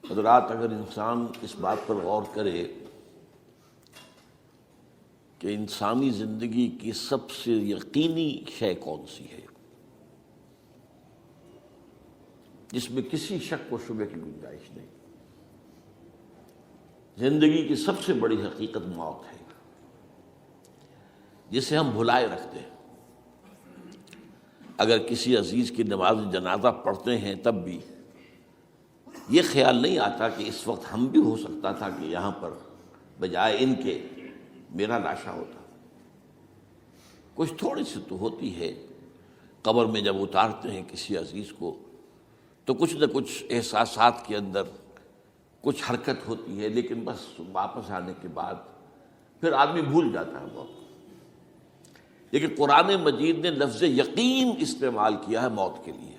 حضرات، اگر انسان اس بات پر غور کرے کہ انسانی زندگی کی سب سے یقینی شے کون سی ہے جس میں کسی شک و شبہ کی گنجائش نہیں، زندگی کی سب سے بڑی حقیقت موت ہے، جسے ہم بھلائے رکھتے ہیں۔ اگر کسی عزیز کی نماز جنازہ پڑھتے ہیں تب بھی یہ خیال نہیں آتا کہ اس وقت ہم بھی ہو سکتا تھا کہ یہاں پر بجائے ان کے میرا لاشا ہوتا۔ کچھ تھوڑی سی تو ہوتی ہے، قبر میں جب اتارتے ہیں کسی عزیز کو تو کچھ نہ کچھ احساسات کے اندر کچھ حرکت ہوتی ہے، لیکن بس واپس آنے کے بعد پھر آدمی بھول جاتا ہے موت۔ لیکن قرآن مجید نے لفظ یقین استعمال کیا ہے موت کے لیے۔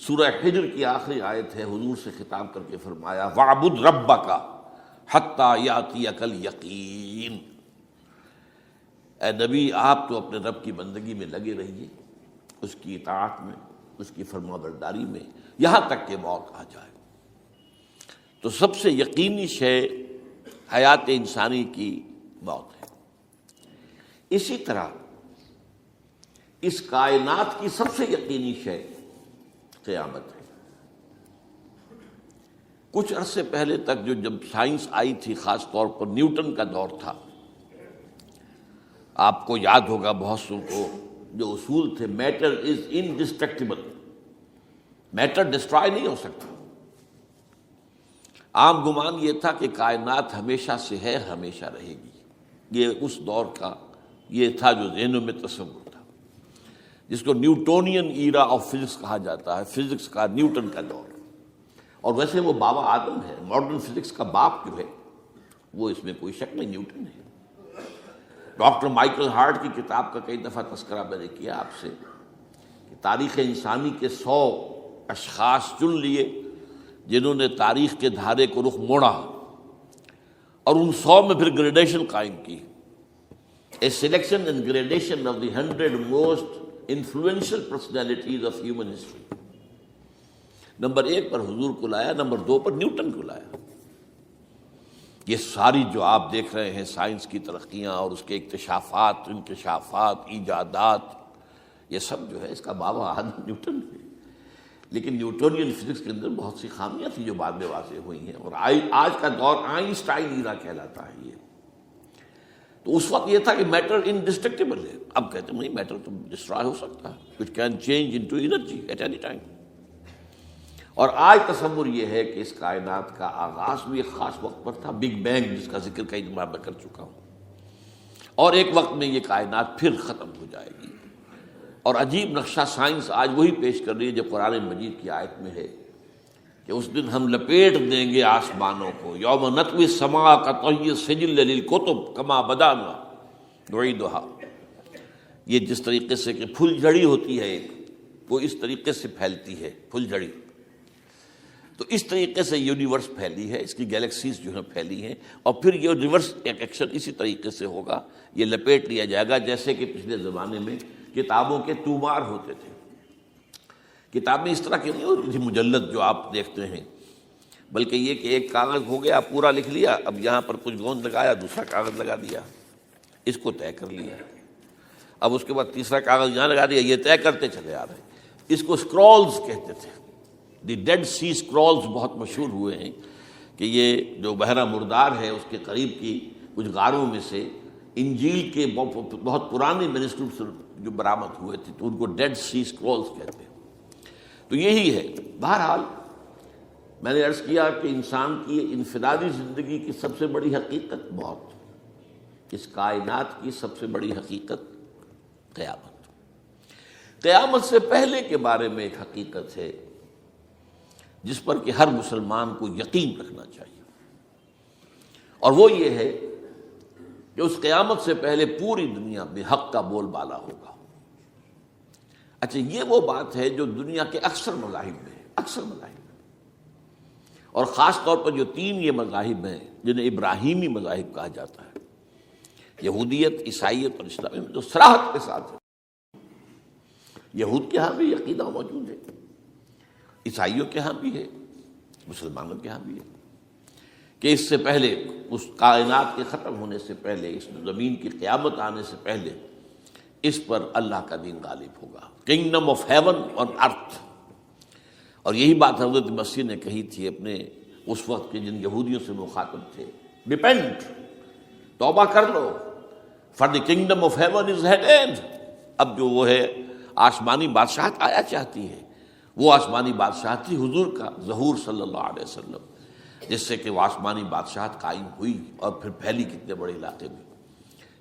سورہ حجر کی آخری آیت ہے، حضور سے خطاب کر کے فرمایا وَاعْبُدْ رَبَّكَ حَتَّى يَأْتِيَكَ الْيَقِينُ۔ اے نبی، آپ تو اپنے رب کی بندگی میں لگے رہیے، اس کی اطاعت میں، اس کی فرمانبرداری میں، یہاں تک کہ موت آ جائے۔ تو سب سے یقینی شے حیات انسانی کی موت ہے۔ اسی طرح اس کائنات کی سب سے یقینی شے قیامت ہے۔ کچھ عرصے پہلے تک جب سائنس آئی تھی، خاص طور پر نیوٹن کا دور تھا، آپ کو یاد ہوگا بہت سو کو جو اصول تھے، میٹر از انڈسٹرکٹیبل، میٹر ڈسٹرائے نہیں ہو سکتا۔ عام گمان یہ تھا کہ کائنات ہمیشہ سے ہے، ہمیشہ رہے گی۔ یہ اس دور کا یہ تھا جو ذہنوں میں تصور تھا، جس کو نیوٹونین ایرا آف فزکس کہا جاتا ہے، فزکس کا نیوٹن کا دور۔ اور ویسے وہ بابا آدم ہے، ماڈرن فزکس کا باپ جو ہے وہ اس میں کوئی شک نہیں، نیوٹن ہے۔ ڈاکٹر مائیکل ہارٹ کی کتاب کا کئی دفعہ تذکرہ میں نے کیا آپ سے کہ تاریخ انسانی کے 100 اشخاص چن لیے جنہوں نے تاریخ کے دھارے کو رخ موڑا، اور ان 100 میں پھر گریڈیشن قائم کی۔ A selection and gradation of the 100 most influential personalities of human history۔ Number 1 پر حضور کو لایا، نمبر 2 پر نیوٹن کو لایا۔ یہ ساری جو آپ دیکھ رہے ہیں سائنس کی ترقیاں اور اس کے اکتشافات، انکشافات، ایجادات، یہ سب جو ہے اس کا بابا آدم نیوٹن ہے۔ لیکن نیوٹونین فزکس کے اندر بہت سی خامیاں تھیں جو بعد میں واضح ہوئی ہیں، اور آج کا دور آئنسٹائن ایرا کہلاتا ہے یہ۔ تو اس وقت یہ تھا کہ میٹر انڈسٹرکٹیبل ہے، اب کہتے ہیں نہیں، میٹر تو ڈسٹرائے ہو سکتا ہے، it can change into energy at any time. اور آج تصور یہ ہے کہ اس کائنات کا آغاز بھی ایک خاص وقت پر تھا، بگ بینگ، جس کا ذکر کئی دفعہ میں کر چکا ہوں، اور ایک وقت میں یہ کائنات پھر ختم ہو جائے گی۔ اور عجیب نقشہ سائنس آج وہی پیش کر رہی ہے جو قرآن مجید کی آیت میں ہے کہ اس دن ہم لپیٹ دیں گے آسمانوں کو، یوم نطوی السماء کطی السجل للکتب کما بدانا نعیدھا۔ یہ جس طریقے سے کہ پھل جھڑی ہوتی ہے ایک، وہ اس طریقے سے پھیلتی ہے پھل جھڑی، تو اس طریقے سے یونیورس پھیلی ہے، اس کی گیلیکسیز جو ہیں پھیلی ہیں، اور پھر یہ ریورس ایکشن اسی طریقے سے ہوگا، یہ لپیٹ لیا جائے گا جیسے کہ پچھلے زمانے میں کتابوں کے تومار ہوتے تھے۔ کتابیں اس طرح کی نہیں ہوتی تھی مجلد جو آپ دیکھتے ہیں، بلکہ یہ کہ ایک کاغذ ہو گیا، پورا لکھ لیا، اب یہاں پر کچھ گوند لگایا، دوسرا کاغذ لگا دیا، اس کو طے کر لیا، اب اس کے بعد تیسرا کاغذ یہاں لگا دیا، یہ طے کرتے چلے آ رہے ہیں۔ اس کو اسکرولز کہتے تھے، دی ڈیڈ سی اسکرولز بہت مشہور ہوئے ہیں کہ یہ جو بحیرہ مردار ہے اس کے قریب کی کچھ غاروں میں سے انجیل کے بہت پرانے مینuscripts جو برآمد ہوئے تھے، تو ان کو ڈیڈ سی اسکرولز کہتے ہیں۔ تو یہی ہے۔ بہرحال میں نے عرض کیا کہ انسان کی انفرادی زندگی کی سب سے بڑی حقیقت موت، اس کائنات کی سب سے بڑی حقیقت قیامت۔ قیامت سے پہلے کے بارے میں ایک حقیقت ہے جس پر کہ ہر مسلمان کو یقین رکھنا چاہیے، اور وہ یہ ہے کہ اس قیامت سے پہلے پوری دنیا میں حق کا بول بالا ہوگا۔ اچھا، یہ وہ بات ہے جو دنیا کے اکثر مذاہب میں ہے، اکثر مذاہب میں، اور خاص طور پر جو 3 یہ مذاہب ہیں جنہیں ابراہیمی مذاہب کہا جاتا ہے، یہودیت، عیسائیت اور اسلام، میں جو صراحت کے ساتھ ہے۔ یہود کے ہاں بھی عقیدہ موجود ہے، عیسائیوں کے ہاں بھی ہے، مسلمانوں کے ہاں بھی ہے کہ اس سے پہلے، اس کائنات کے ختم ہونے سے پہلے، اس زمین کی قیامت آنے سے پہلے اس پر اللہ کا دین غالب ہوگا، کنگڈم آف ہیون آن ارتھ۔ اور یہی بات حضرت مسیح نے کہی تھی اپنے اس وقت کے جن یہودیوں سے مخاطب تھے، ریپینٹ، توبہ کر لو، for the kingdom of heaven is at hand. اب جو وہ ہے آسمانی بادشاہت آیا چاہتی ہے، وہ آسمانی بادشاہت تھی حضور کا ظہور صلی اللہ علیہ وسلم، جس سے کہ وہ آسمانی بادشاہت قائم ہوئی اور پھر پھیلی کتنے بڑے علاقے میں،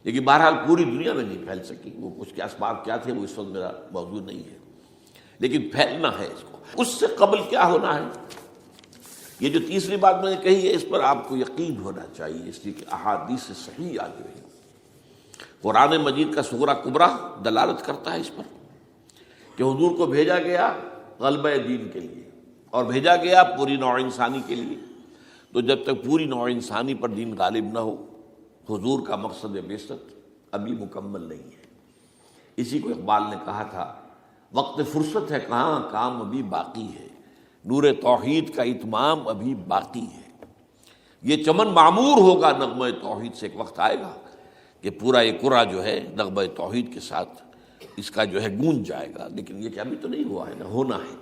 لیکن بہرحال پوری دنیا میں نہیں پھیل سکی۔ وہ اس کے اسباب کیا تھے وہ اس وقت میرا موضوع نہیں ہے، لیکن پھیلنا ہے اس کو۔ اس سے قبل کیا ہونا ہے، یہ جو تیسری بات میں نے کہی ہے، اس پر آپ کو یقین ہونا چاہیے، اس لیے کہ احادیث صحیح آ گئی ہے۔ قرآن مجید کا سغرا کبرا دلالت کرتا ہے اس پر کہ حضور کو بھیجا گیا غلبہ دین کے لیے، اور بھیجا گیا پوری نوع انسانی کے لیے۔ تو جب تک پوری نوع انسانی پر دین غالب نہ ہو، حضور کا مقصد بعثت ابھی مکمل نہیں ہے۔ اسی کو اقبال نے کہا تھا، وقت فرصت ہے کہاں، کام ابھی باقی ہے، نور توحید کا اتمام ابھی باقی ہے۔ یہ چمن معمور ہوگا نغمہ توحید سے، ایک وقت آئے گا کہ پورا یہ قرہ جو ہے نغمہ توحید کے ساتھ اس کا جو ہے گونج جائے گا، لیکن یہ کہ ابھی تو نہیں ہوا ہے، نہ ہونا ہے۔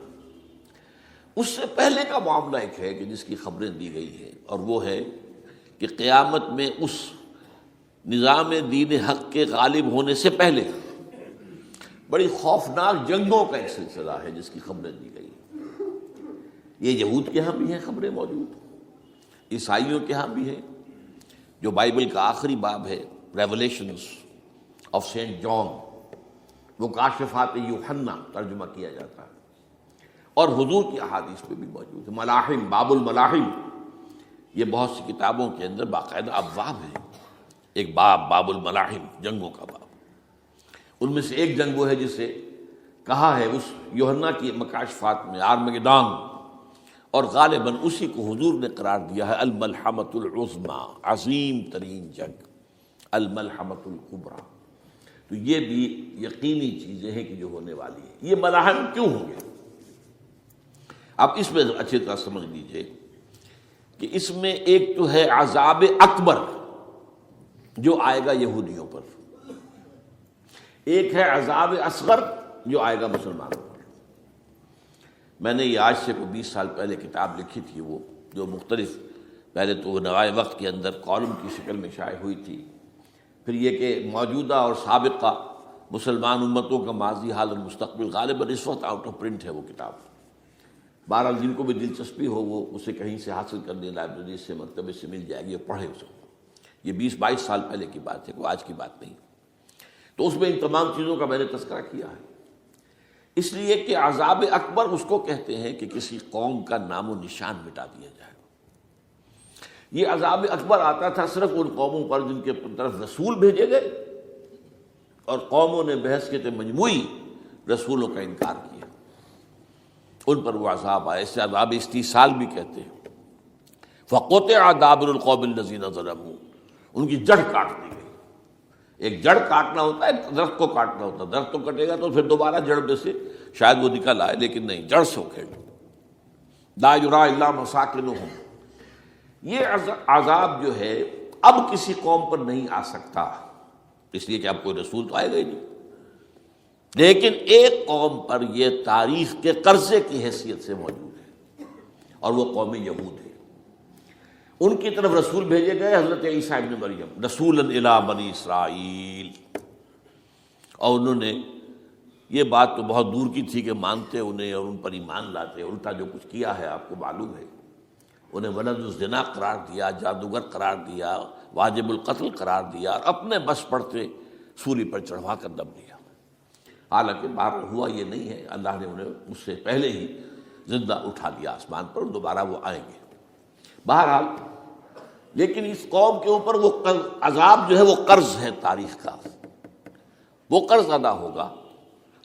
اس سے پہلے کا معاملہ ایک ہے کہ جس کی خبریں دی گئی ہیں، اور وہ ہے کہ قیامت میں اس نظام دین حق کے غالب ہونے سے پہلے بڑی خوفناک جنگوں کا ایک سلسلہ ہے جس کی خبریں دی گئی ہیں۔ یہ یہود کے ہاں بھی ہیں خبریں موجود، عیسائیوں کے ہاں بھی ہیں۔ جو بائبل کا آخری باب ہے، ریولیشنز آف سینٹ جان، وہ کاشفات یوحنا ترجمہ کیا جاتا ہے، اور حضور کی احادیث پہ بھی موجود ہے۔ ملاحم، باب الملاحم، یہ بہت سی کتابوں کے اندر باقاعدہ ابواب ہیں۔ ایک باب الملاحم، جنگوں کا باب، ان میں سے ایک جنگ وہ ہے جسے کہا ہے اس یوحنا کی مکاشفات میں آرمگدان، اور غالباً اسی کو حضور نے قرار دیا ہے الملحمۃ العظمیٰ، عظیم ترین جنگ، الملحمۃ الکبریٰ۔ تو یہ بھی یقینی چیزیں ہیں کہ جو ہونے والی ہیں۔ یہ ملاحم کیوں ہوں گے؟ اب اس میں اچھی طرح سمجھ لیجئے کہ اس میں ایک تو ہے عذاب اکبر جو آئے گا یہودیوں پر، ایک ہے عذاب اصغر جو آئے گا مسلمانوں پر۔ میں نے یہ آج سے 20 سال پہلے کتاب لکھی تھی، وہ جو مختلف، پہلے تو وہ نوائے وقت کے اندر کالم کی شکل میں شائع ہوئی تھی، پھر یہ کہ موجودہ اور سابقہ مسلمان امتوں کا ماضی، حال اور مستقبل، غالباً اس وقت آؤٹ آف پرنٹ ہے وہ کتاب۔ بہرحال جن کو بھی دلچسپی ہو وہ اسے کہیں سے حاصل کر لیں، لائبریری سے، مکتبے سے مل جائے گی اور پڑھے اس کو۔ یہ 20-22 سال پہلے کی بات ہے، کوئی آج کی بات نہیں۔ تو اس میں ان تمام چیزوں کا میں نے تذکرہ کیا ہے، اس لیے کہ عذاب اکبر اس کو کہتے ہیں کہ کسی قوم کا نام و نشان مٹا دیا جائے۔ یہ عذاب اکبر آتا تھا صرف ان قوموں پر جن کے طرف رسول بھیجے گئے اور قوموں نے بحیثیت مجموعی رسولوں کا انکار کیا، ان پر وہ عذاب آئے۔ اسے عذاب استیصال بھی کہتے ہیں۔ فَقُطِعَ دَابِرُ الْقَوْمِ الَّذِينَ ظَلَمُوا، ان کی جڑ کاٹ دی گئی۔ ایک جڑ کاٹنا ہوتا ہے، ایک درخت کو کاٹنا ہوتا ہے، درخت کو کٹے گا تو پھر دوبارہ جڑ میں سے شاید وہ نکل آئے، لیکن نہیں، جڑ سے اکھیڑ۔ لَا يُرَىٰ إِلَّا مَسَاكِنُهُمْ، یہ عذاب جو ہے اب کسی قوم پر نہیں آ سکتا، اس لیے کہ اب کوئی رسول تو آئے گا ہی نہیں، لیکن ایک قوم پر یہ تاریخ کے قرضے کی حیثیت سے موجود ہے، اور وہ قوم یہود ہے۔ ان کی طرف رسول بھیجے گئے حضرت عیسیٰ ابن مریم، رسولا الی بنی اسرائیل، اور انہوں نے یہ بات تو بہت دور کی تھی کہ مانتے انہیں اور ان پر ایمان لاتے، الٹا جو کچھ کیا ہے آپ کو معلوم ہے۔ انہیں ولد الزنا قرار دیا، جادوگر قرار دیا، واجب القتل قرار دیا، اور اپنے بس پڑتے سولی پر چڑھوا کر دم لیا۔ حالانکہ بار ہوا یہ نہیں ہے، اللہ نے انہیں اس سے پہلے ہی زندہ اٹھا لیا آسمان پر، دوبارہ وہ آئیں گے۔ بہرحال لیکن اس قوم کے اوپر وہ عذاب جو ہے وہ قرض ہے تاریخ کا، وہ قرض ادا ہوگا۔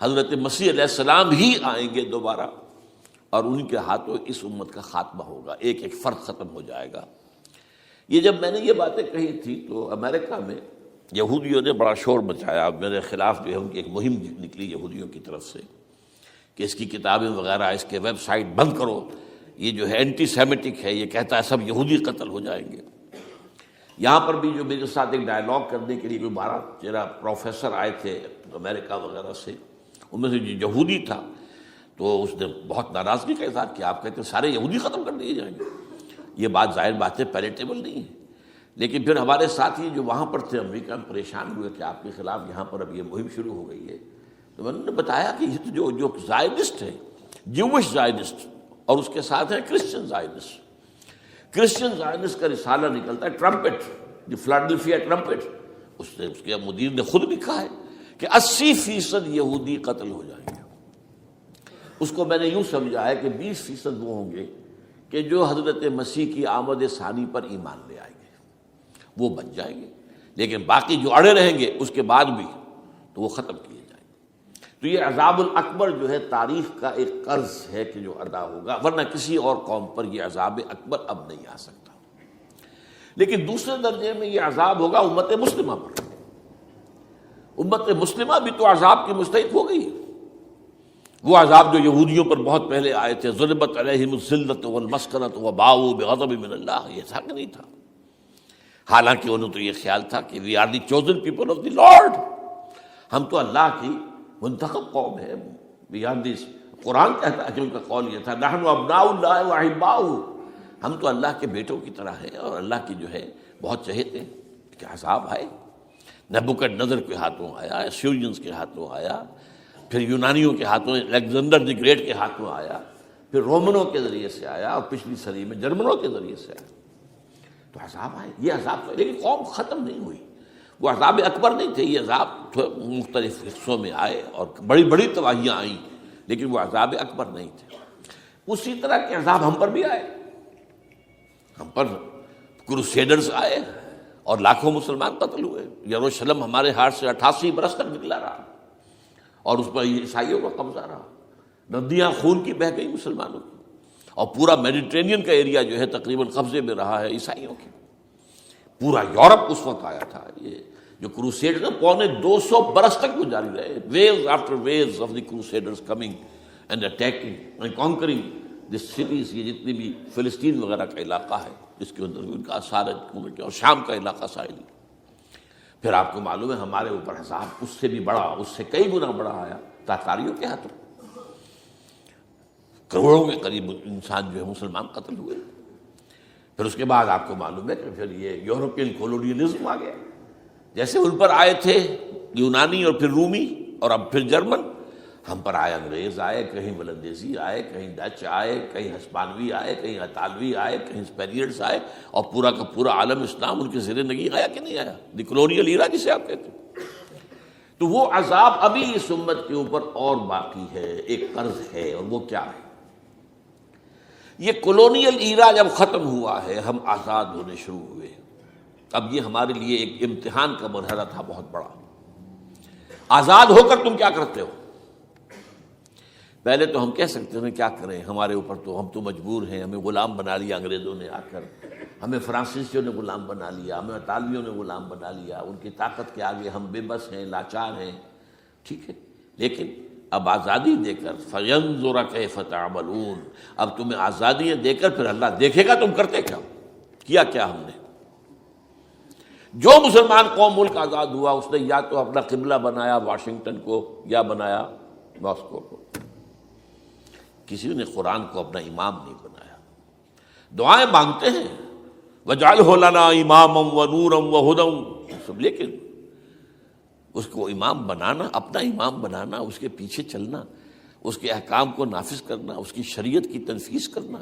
حضرت مسیح علیہ السلام ہی آئیں گے دوبارہ، اور ان کے ہاتھوں اس امت کا خاتمہ ہوگا، ایک ایک فرد ختم ہو جائے گا۔ یہ جب میں نے یہ باتیں کہی تھی تو امریکہ میں یہودیوں نے بڑا شور مچایا، میرے خلاف جو ہے ان کی ایک مہم نکلی یہودیوں کی طرف سے کہ اس کی کتابیں وغیرہ، اس کے ویب سائٹ بند کرو، یہ جو ہے اینٹی سیمیٹک ہے، یہ کہتا ہے سب یہودی قتل ہو جائیں گے۔ یہاں پر بھی جو میرے ساتھ ایک ڈائلاگ کرنے کے لیے کوئی 12-13 پروفیسر آئے تھے امریکہ وغیرہ سے، ان میں سے جو یہودی تھا تو اس نے بہت ناراضگی کا اظہار کیا، آپ کہتے ہیں سارے یہودی ختم کر دیے جائیں گے، یہ بات ظاہر بات ہے پیلیٹیبل نہیں ہے۔ لیکن پھر ہمارے ساتھی جو وہاں پر تھے امریکہ میں پریشان ہوئے کہ آپ کے خلاف یہاں پر اب یہ مہم شروع ہو گئی ہے، تو میں نے بتایا کہ یہ تو جو زائنسٹ ہے، جوش زائنسٹ، اور اس کے ساتھ ہے کرسچن زائنسٹ۔ کرسچن زائنسٹ کا رسالہ نکلتا ہے ٹرمپٹ، دی فلاڈلفیا ٹرمپٹ، اس کے مدیر نے خود لکھا ہے کہ 80% یہودی قتل ہو جائیں گے۔ اس کو میں نے یوں سمجھا ہے کہ 20% وہ ہوں گے کہ جو حضرت مسیح کی آمد ثانی پر ایمان لے آئیں گے، وہ بچ جائیں گے، لیکن باقی جو اڑے رہیں گے اس کے بعد بھی تو وہ ختم کیے جائیں گے۔ تو یہ عذاب الاکبر جو ہے تاریخ کا ایک قرض ہے کہ جو ادا ہوگا، ورنہ کسی اور قوم پر یہ عذاب اکبر اب نہیں آ سکتا۔ لیکن دوسرے درجے میں یہ عذاب ہوگا امت مسلمہ پر۔ امت مسلمہ بھی تو عذاب کی مستحق ہو گئی ہے۔ وہ عذاب جو یہودیوں پر بہت پہلے آئے تھے، ضربت علیہم الذلۃ والمسکنۃ وباؤوا بغضب من اللہ، یہ تھا کہ نہیں تھا؟ حالانکہ انہوں تو یہ خیال تھا کہ we are the chosen people of the lord, ہم تو اللہ کی منتخب قوم ہے۔ وی آر دی، قرآن کہتا ہے کہ ان کا قول یہ تھا نحن ابناء اللہ واحباؤہ، ہم تو اللہ کے بیٹوں کی طرح ہیں اور اللہ کی جو ہے بہت چہیتے ہیں۔ کہ عذاب آئے، نبوکڈنضر کے ہاتھوں آیا، اسیرینز کے ہاتھوں آیا، پھر یونانیوں کے ہاتھوں، الیگزینڈر دی گریٹ کے ہاتھوں آیا، پھر رومنوں کے ذریعے سے آیا، اور پچھلی صدی میں جرمنوں کے ذریعے سے آیا۔ تو عذاب آئے، یہ عذاب تو، لیکن قوم ختم نہیں ہوئی۔ وہ عذاب اکبر نہیں تھے، یہ عذاب مختلف حصوں میں آئے اور بڑی بڑی تباہیاں آئیں، لیکن وہ عذاب اکبر نہیں تھے۔ اسی طرح کے عذاب ہم پر بھی آئے، ہم پر کروسیڈرز آئے اور لاکھوں مسلمان قتل ہوئے۔ یروشلم ہمارے ہاتھ سے 88 برس تک نکلا رہا، اور اس پر عیسائیوں کا قبضہ رہا، ندیاں خون کی بہہ گئی مسلمانوں کی، اور پورا میڈیٹرینین کا ایریا جو ہے تقریباً قبضے میں رہا ہے عیسائیوں کے۔ پورا یورپ اس وقت آیا تھا۔ یہ جو کروسیڈ 250 برس تک وہ جاری رہے، waves after waves of the crusaders coming and attacking and conquering the cities. یہ جتنی بھی فلسطین وغیرہ کا علاقہ ہے جس کے اندر ان کا اثار ہے، اور شام کا علاقہ ساحلی۔ پھر آپ کو معلوم ہے ہمارے اوپر عذاب اس سے بھی بڑا، اس سے کئی گنا بڑا آیا تاتاریوں کے ہاتھوں، کروڑوں کے قریب انسان جو ہے مسلمان قتل ہوئے۔ پھر اس کے بعد آپ کو معلوم ہے کہ پھر یہ یورپین کولونیلزم آ گیا، جیسے ان پر آئے تھے یونانی اور پھر رومی اور اب پھر جرمن، ہم پر آئے انگریز آئے، کہیں ولندیزی آئے، کہیں ڈچ آئے، کہیں ہسپانوی آئے، کہیں اطالوی آئے، کہیں اسپینیئرز آئے، اور پورا کا پورا عالم اسلام ان کے زیر نگین آیا کہ نہیں آیا؟ دی کولونیل ایرا جسے آپ کہتے ہیں۔ تو وہ عذاب ابھی اس امت کے اوپر اور باقی ہے، ایک قرض ہے، اور وہ کیا ہے؟ یہ کولونیل ایرا جب ختم ہوا ہے، ہم آزاد ہونے شروع ہوئے، اب یہ ہمارے لیے ایک امتحان کا مرحلہ تھا بہت بڑا۔ آزاد ہو کر تم کیا کرتے ہو؟ پہلے تو ہم کہہ سکتے ہیں کیا کریں، ہمارے اوپر تو، ہم تو مجبور ہیں، ہمیں غلام بنا لیا انگریزوں نے آ کر، ہمیں فرانسیسیوں نے غلام بنا لیا، ہمیں اطالویوں نے غلام بنا لیا، ان کی طاقت کے آگے ہم بے بس ہیں، لاچار ہیں۔ ٹھیک ہے، لیکن اب آزادی دے کر فَيَنظُرَ كَيْفَ تَعْمَلُونَ، اب تمہیں آزادیاں دے کر پھر اللہ دیکھے گا تم کرتے کیا، کیا کیا ہم نے۔ جو مسلمان قوم ملک آزاد ہوا اس نے یا تو اپنا قبلہ بنایا واشنگٹن کو یا بنایا ماسکو کو، کسی نے قرآن کو اپنا امام نہیں بنایا۔ دعائیں مانگتے ہیں وَاجْعَلْهُ لَنَا إِمَامًا وَنُورًا وَهُدًى، لیکن اس کو امام بنانا، اپنا امام بنانا، اس کے پیچھے چلنا، اس کے احکام کو نافذ کرنا، اس کی شریعت کی تنفیذ کرنا،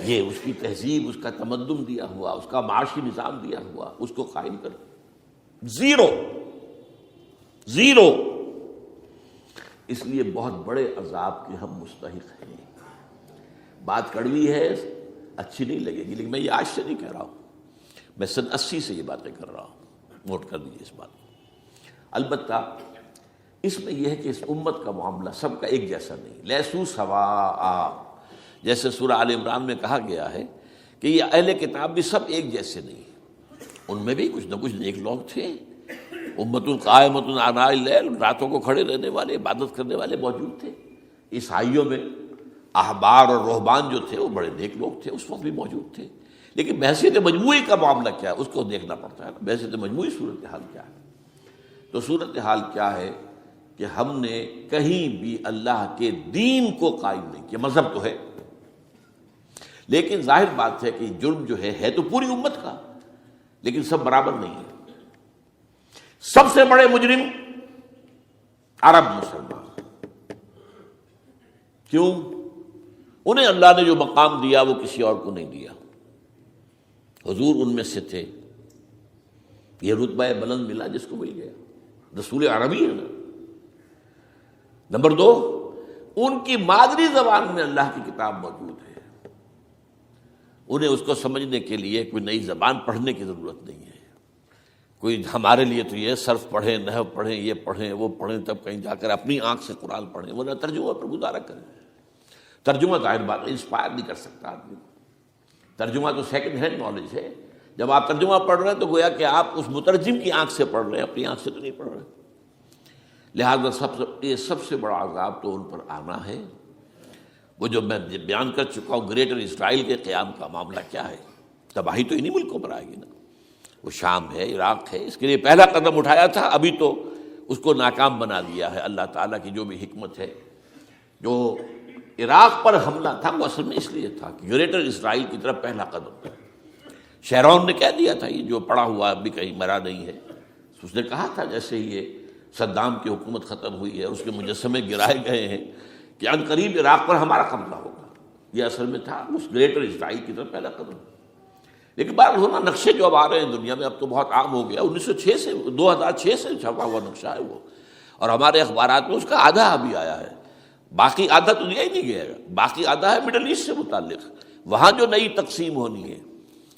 یہ اس کی تہذیب، اس کا تمدن دیا ہوا، اس کا معاشی نظام دیا ہوا، اس کو قائم کرنا، زیرو۔ اس لیے بہت بڑے عذاب کے ہم مستحق ہیں۔ بات کڑوی ہے، اچھی نہیں لگے گی، لیکن میں یہ آج سے نہیں کہہ رہا ہوں، میں سن 80 سے یہ باتیں کر رہا ہوں، نوٹ کر دیجیے اس بات کو۔ البتہ اس میں یہ ہے کہ اس امت کا معاملہ سب کا ایک جیسا نہیں، لیسو سواء، جیسے سورہ آل عمران میں کہا گیا ہے کہ یہ اہل کتاب بھی سب ایک جیسے نہیں، ان میں بھی کچھ نہ کچھ نیک لوگ تھے، امت قائمۃ آناء اللیل، راتوں کو کھڑے رہنے والے، عبادت کرنے والے موجود تھے۔ عیسائیوں میں احبار اور رہبان جو تھے وہ بڑے نیک لوگ تھے، اس وقت بھی موجود تھے، لیکن بحیثیت مجموعی کا معاملہ کیا ہے اس کو دیکھنا پڑتا ہے نا، بحیثیت مجموعی صورتحال کیا ہے؟ تو صورتحال کیا ہے کہ ہم نے کہیں بھی اللہ کے دین کو قائم نہیں کیا۔ مذہب تو ہے، لیکن ظاہر بات ہے کہ جرم جو ہے تو پوری امت کا، لیکن سب برابر نہیں ہے۔ سب سے بڑے مجرم عرب مسلمان، کیوں؟ انہیں اللہ نے جو مقام دیا وہ کسی اور کو نہیں دیا، حضور ان میں سے تھے، یہ رتبہ بلند ملا جس کو مل گیا، رسول عربی ہے نا۔ نمبر دو، ان کی مادری زبان میں اللہ کی کتاب موجود ہے، انہیں اس کو سمجھنے کے لیے کوئی نئی زبان پڑھنے کی ضرورت نہیں ہے۔ کوئی ہمارے لیے تو یہ صرف پڑھیں، نحو پڑھیں، یہ پڑھیں، وہ پڑھیں، تب کہیں جا کر اپنی آنکھ سے قرآن پڑھیں، ورنہ ترجمہ پر گزارا کریں۔ ترجمہ ظاہر بات ہے انسپائر نہیں کر سکتا آدمی، ترجمہ تو سیکنڈ ہینڈ نالج ہے۔ جب آپ ترجمہ پڑھ رہے ہیں تو گویا کہ آپ اس مترجم کی آنکھ سے پڑھ رہے ہیں، اپنی آنکھ سے تو نہیں پڑھ رہے۔ لہٰذا سب سے بڑا عذاب تو ان پر آنا ہے۔ وہ جو میں بیان کر چکا ہوں، گریٹر اسرائیل کے قیام کا معاملہ کیا ہے، تباہی تو انہی ملکوں پر آئے گی نا، وہ شام ہے، عراق ہے، اس کے لیے پہلا قدم اٹھایا تھا، ابھی تو اس کو ناکام بنا دیا ہے۔ اللہ تعالیٰ کی جو بھی حکمت ہے، جو عراق پر حملہ تھا وہ اصل میں اس لیے تھا کہ گریٹر اسرائیل کی طرف پہلا قدم تھا۔ شیرون نے کہہ دیا تھا، یہ جو پڑا ہوا اب بھی کہیں مرا نہیں ہے، اس نے کہا تھا جیسے ہی یہ صدام کی حکومت ختم ہوئی ہے، اس کے مجسمے گرائے گئے ہیں کہ ان قریب عراق پر ہمارا قبضہ ہوگا۔ یہ اصل میں تھا اس گریٹر اسرائیل کی طرف پہلا قدم۔ لیکن بہرحال ہونا نقشے جو اب آ رہے ہیں دنیا میں، اب تو بہت عام ہو گیا، 1906 سے 2006 سے چھپا ہوا نقشہ ہے وہ، اور ہمارے اخبارات میں اس کا آدھا ابھی آیا ہے، باقی آدھا تو دیا ہی نہیں گیا گا، باقی آدھا ہے مڈل ایسٹ سے متعلق۔ وہاں جو نئی تقسیم ہونی ہے،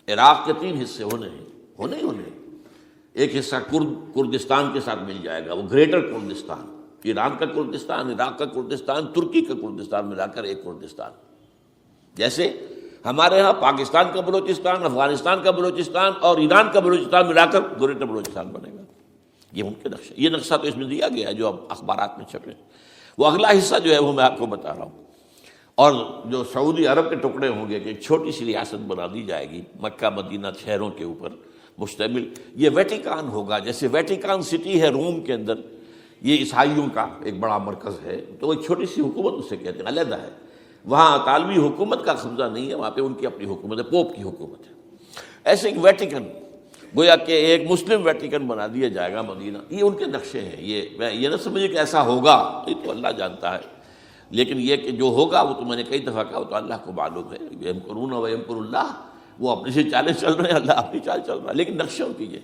عراق کے 3 حصے ہونے ہیں۔ ایک حصہ کردستان کے ساتھ مل جائے گا، وہ گریٹر کردستان، ایران کا کردستان، عراق کا کردستان، ترکی کا کردستان ملا کر ایک کردستان۔ جیسے ہمارے ہاں پاکستان کا بلوچستان، افغانستان کا بلوچستان اور ایران کا بلوچستان ملا کر گریٹر بلوچستان بنے گا۔ یہ ان کے نقشہ، یہ نقشہ تو اس میں دیا گیا ہے جو اب اخبارات میں چھپے۔ وہ اگلا حصہ جو ہے وہ میں آپ کو بتا رہا ہوں، اور جو سعودی عرب کے ٹکڑے ہوں گے کہ ایک چھوٹی سی ریاست بنا دی جائے گی مکہ مدینہ شہروں کے اوپر مشتمل، یہ ویٹیکان ہوگا۔ جیسے ویٹیکان سٹی ہے روم کے اندر، یہ عیسائیوں کا ایک بڑا مرکز ہے، تو ایک چھوٹی سی حکومت اسے کہتے ہیں، علیحدہ ہے، وہاں اطالوی حکومت کا قبضہ نہیں ہے، وہاں پہ ان کی اپنی حکومت ہے، پوپ کی حکومت ہے۔ ایسے ایک ویٹیکن، گویا کہ ایک مسلم ویٹیکن بنا دیا جائے گا مدینہ۔ یہ ان کے نقشے ہیں، یہ نہ سمجھے کہ ایسا ہوگا، یہ تو اللہ جانتا ہے، لیکن یہ کہ جو ہوگا وہ تو میں نے کئی دفعہ کہا، وہ تو اللہ کو معلوم ہے۔ یمکرون و یمکر اللہ، وہ اپنی سے چالیں چل رہے ہیں، اللہ اپنی چال چل رہا ہے، لیکن نقشوں کی یہ۔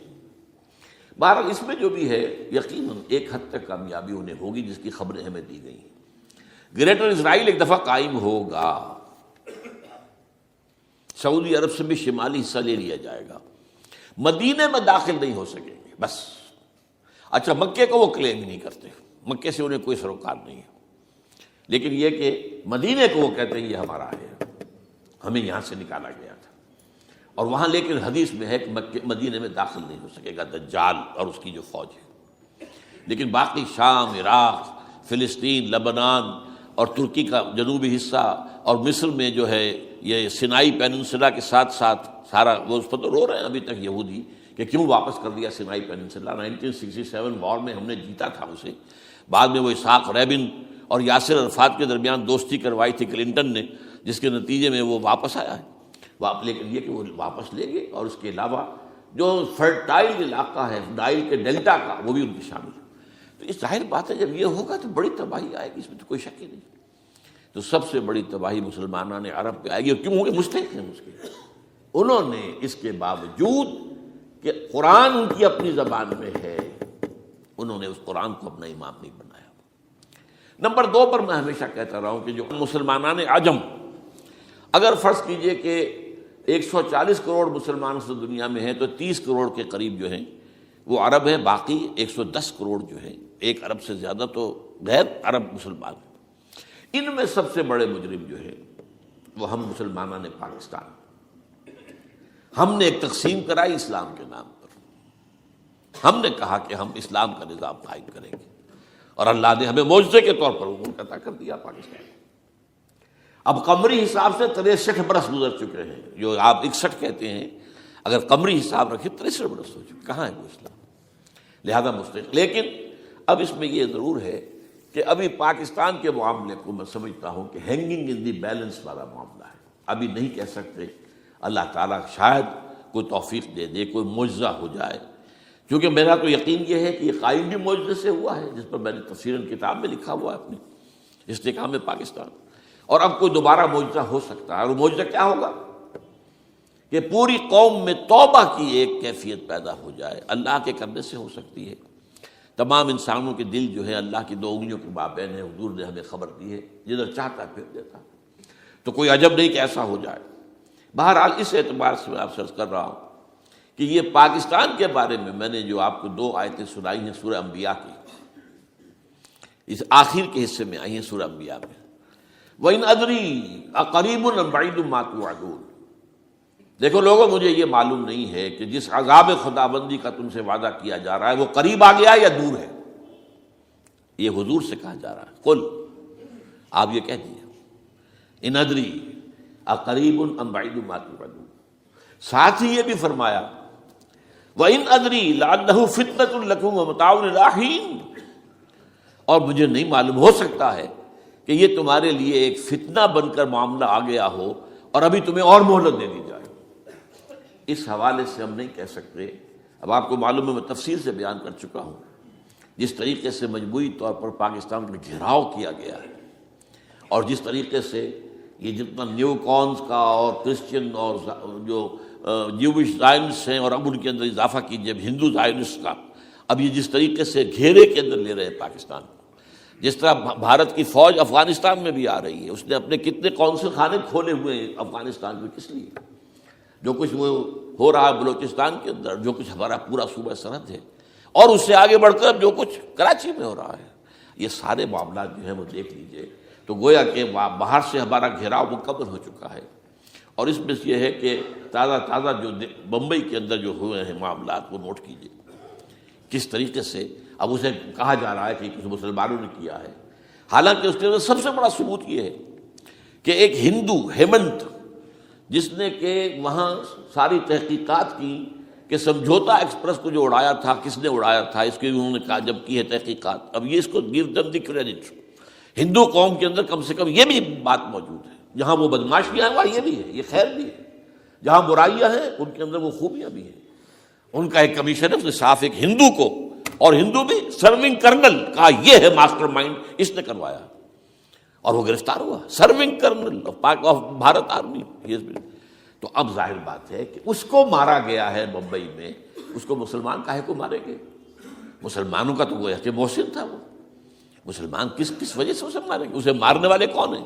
بہرحال اس میں جو بھی ہے یقیناً ایک حد تک کامیابی انہیں ہوگی جس کی خبریں ہمیں دی گئی ہیں۔ گریٹر اسرائیل ایک دفعہ قائم ہوگا، سعودی عرب سے بھی شمالی حصہ لے لیا جائے گا، مدینے میں داخل نہیں ہو سکیں گے بس۔ اچھا، مکے کو وہ کلیم نہیں کرتے، مکے سے انہیں کوئی سروکار نہیں ہے، لیکن یہ کہ مدینے کو وہ کہتے ہیں یہ ہمارا ہے، ہمیں یہاں سے نکالا گیا تھا۔ اور وہاں لیکن حدیث میں ہے کہ مدینے میں داخل نہیں ہو سکے گا دجال اور اس کی جو فوج ہے، لیکن باقی شام، عراق، فلسطین، لبنان اور ترکی کا جنوبی حصہ اور مصر میں جو ہے یہ سینائی پیننسلا کے ساتھ ساتھ سارا، وہ اس پر تو رو رہے ہیں ابھی تک یہودی کہ کیوں واپس کر دیا سینائی پیننسلا۔ 1967 وار میں ہم نے جیتا تھا اسے، بعد میں وہ اسحاق ریبن اور یاسر عرفات کے درمیان دوستی کروائی تھی کلنٹن نے، جس کے نتیجے میں وہ واپس آیا ہے۔ لیکن یہ کہ وہ واپس لیں گے، اور اس کے علاوہ جو فرٹائل علاقہ ہے نائل کے ڈیلٹا کا، وہ بھی ان کے شامل ہے۔ تو اس ظاہر بات ہے جب یہ ہوگا تو بڑی تباہی آئے گی، اس میں تو کوئی شک ہی نہیں۔ تو سب سے بڑی تباہی مسلمانان عرب پہ آئے گی، اور کیوں ہوگی؟ مستحق ہیں اس کے، انہوں نے اس کے باوجود کہ قرآن ان کی اپنی زبان میں ہے، انہوں نے اس قرآن کو اپنا امام نہیں بنایا۔ نمبر 2 پر میں ہمیشہ کہتا رہا ہوں کہ جو مسلمانان عجم، اگر فرض کیجئے کہ 140 کروڑ مسلمان اس دنیا میں ہیں تو 30 کروڑ کے قریب جو ہیں وہ عرب ہیں، باقی 110 کروڑ جو ہیں، 1 ارب سے زیادہ تو غیر عرب مسلمان ہیں۔ ان میں سب سے بڑے مجرم جو ہیں وہ ہم مسلمانان پاکستان۔ ہم نے ایک تقسیم کرائی اسلام کے نام پر، ہم نے کہا کہ ہم اسلام کا نظام قائم کریں گے، اور اللہ نے ہمیں معجزے کے طور پر عبور عطا کر دیا پاکستان۔ اب قمری حساب سے 63 برس گزر چکے ہیں، جو آپ 61 کہتے ہیں، اگر قمری حساب رکھے 63 برس ہو چکے، کہاں ہے وہ اسلام؟ لہذا مستقل. لیکن اب اس میں یہ ضرور ہے کہ ابھی پاکستان کے معاملے کو میں سمجھتا ہوں کہ ہینگنگ ان دی بیلنس والا معاملہ ہے. ابھی نہیں کہہ سکتے. اللہ تعالیٰ شاید کوئی توفیق دے دے، کوئی معجزہ ہو جائے، کیونکہ میرا تو یقین یہ ہے کہ یہ قائم بھی معجزے سے ہوا ہے، جس پر میں نے تفسیراً کتاب میں لکھا ہوا ہے اپنی استحکام پاکستان. اور اب کوئی دوبارہ معجزہ ہو سکتا ہے، اور وہ معجزہ کیا ہوگا کہ پوری قوم میں توبہ کی ایک کیفیت پیدا ہو جائے. اللہ کے کرنے سے ہو سکتی ہے. تمام انسانوں کے دل جو ہے اللہ کی 2 انگلیوں کے مابین ہے. حضور نے ہمیں خبر دی ہے، جدھر چاہتا ہے پھر دیتا. تو کوئی عجب نہیں کہ ایسا ہو جائے. بہرحال اس اعتبار سے میں آپ سے عرض کر رہا ہوں کہ یہ پاکستان کے بارے میں نے جو آپ کو 2 آیتیں سنائی ہیں سورہ انبیاء کی، اس آخر کے حصے میں آئی ہیں سورہ انبیاء میں. وَإِنْ أَدْرِي أَقَرِيبٌ أَمْ بَعِيدٌ مَا تُوعَدُونَ. دیکھو لوگوں، مجھے یہ معلوم نہیں ہے کہ جس عذاب خداوندی کا تم سے وعدہ کیا جا رہا ہے وہ قریب آ گیا یا دور ہے. یہ حضور سے کہا جا رہا ہے. قل، آپ یہ کہہ دیجیے، ان ادری اقریب ام بعید ما توعدون. ساتھ ہی یہ بھی فرمایا وَإِنْ أَدْرِي لَعَلَّهُ فِتْنَةٌ لَكُمْ وَمَتَاعٌ إِلَىٰ حِينٍ. اور مجھے نہیں معلوم، ہو سکتا ہے کہ یہ تمہارے لیے ایک فتنہ بن کر معاملہ آ گیا ہو اور ابھی تمہیں اور مہلت دے دی جائے. اس حوالے سے ہم نہیں کہہ سکتے. اب آپ کو معلوم ہے، میں تفصیل سے بیان کر چکا ہوں جس طریقے سے مجموعی طور پر پاکستان کا گھیراؤ کیا گیا ہے، اور جس طریقے سے یہ جتنا نیو کونز کا اور کرسچن اور جو جیوش زائنسٹ ہیں، اور اب ان کے اندر اضافہ کیجیے اب ہندو زائنسٹ کا، اب یہ جس طریقے سے گھیرے کے اندر لے رہے ہیں پاکستان کو، جس طرح بھارت کی فوج افغانستان میں بھی آ رہی ہے. اس نے اپنے کتنے قونصل خانے کھولے ہوئے ہیں افغانستان میں، کس لیے؟ جو کچھ وہ ہو رہا ہے بلوچستان کے اندر، جو کچھ ہمارا پورا صوبہ سرحد ہے، اور اس سے آگے بڑھ کر جو کچھ کراچی میں ہو رہا ہے، یہ سارے معاملات جو ہیں وہ دیکھ لیجئے تو گویا کہ باہر سے ہمارا گھیراؤ مکمل ہو چکا ہے. اور اس میں یہ ہے کہ تازہ جو بمبئی کے اندر جو ہوئے ہیں معاملات وہ نوٹ کیجئے کس طریقے سے. اب اسے کہا جا رہا ہے کہ کچھ مسلمانوں نے کیا ہے، حالانکہ اس کے اندر سب سے بڑا ثبوت یہ ہے کہ ایک ہندو ہیمنت، جس نے کہ وہاں ساری تحقیقات کی کہ سمجھوتا ایکسپریس کو جو اڑایا تھا کس نے اڑایا تھا، اس کی انہوں نے کہا جب کی ہے تحقیقات. اب یہ اس کو گیو دم دی کریڈٹ. ہندو قوم کے اندر کم سے کم یہ بھی بات موجود ہے، جہاں وہ بدماشیاں ہیں وہاں یہ بھی ہے، یہ خیر بھی ہے. جہاں برائیاں ہیں ان کے اندر وہ خوبیاں بھی ہیں. ان کا ایک کمیشن ہے، اس نے صاف ایک ہندو کو، اور ہندو بھی سرونگ کرنل کہا یہ ہے ماسٹر مائنڈ، اس نے کروایا، اور وہ گرفتار ہوا. Serving kernel of Bharat army. تو اب ظاہر بات ہے کہ اس کو مارا گیا ہے بمبئی میں. اس کو مسلمان کاہے کو مارے گے؟ مسلمانوں کا تو وہ کہ محسن تھا. وہ مسلمان کس وجہ سے اسے مارے گے؟ اسے مارنے والے کون ہیں؟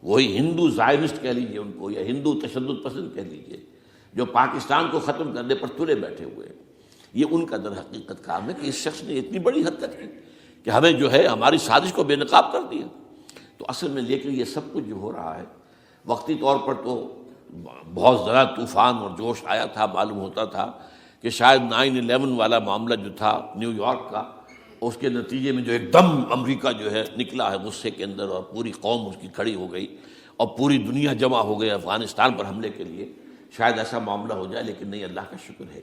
وہی ہندو زائنسٹ کہہ لیجیے ان کو، یا ہندو تشدد پسند کہہ لیجیے، جو پاکستان کو ختم کرنے پر تلے بیٹھے ہوئے. یہ ان کا در حقیقت کام ہے کہ اس شخص نے اتنی بڑی حرکت کی کہ ہمیں جو ہے ہماری سازش کو بے نقاب کر دیا. تو اصل میں لیکن یہ سب کچھ جو ہو رہا ہے وقتی طور پر تو بہت زیادہ طوفان اور جوش آیا تھا. معلوم ہوتا تھا کہ شاید 9/11 والا معاملہ جو تھا نیو یارک کا، اس کے نتیجے میں جو ایک دم امریکہ جو ہے نکلا ہے غصے کے اندر، اور پوری قوم اس کی کھڑی ہو گئی اور پوری دنیا جمع ہو گئی افغانستان پر حملے کے لیے. شاید ایسا معاملہ ہو جائے، لیکن نہیں، اللہ کا شکر ہے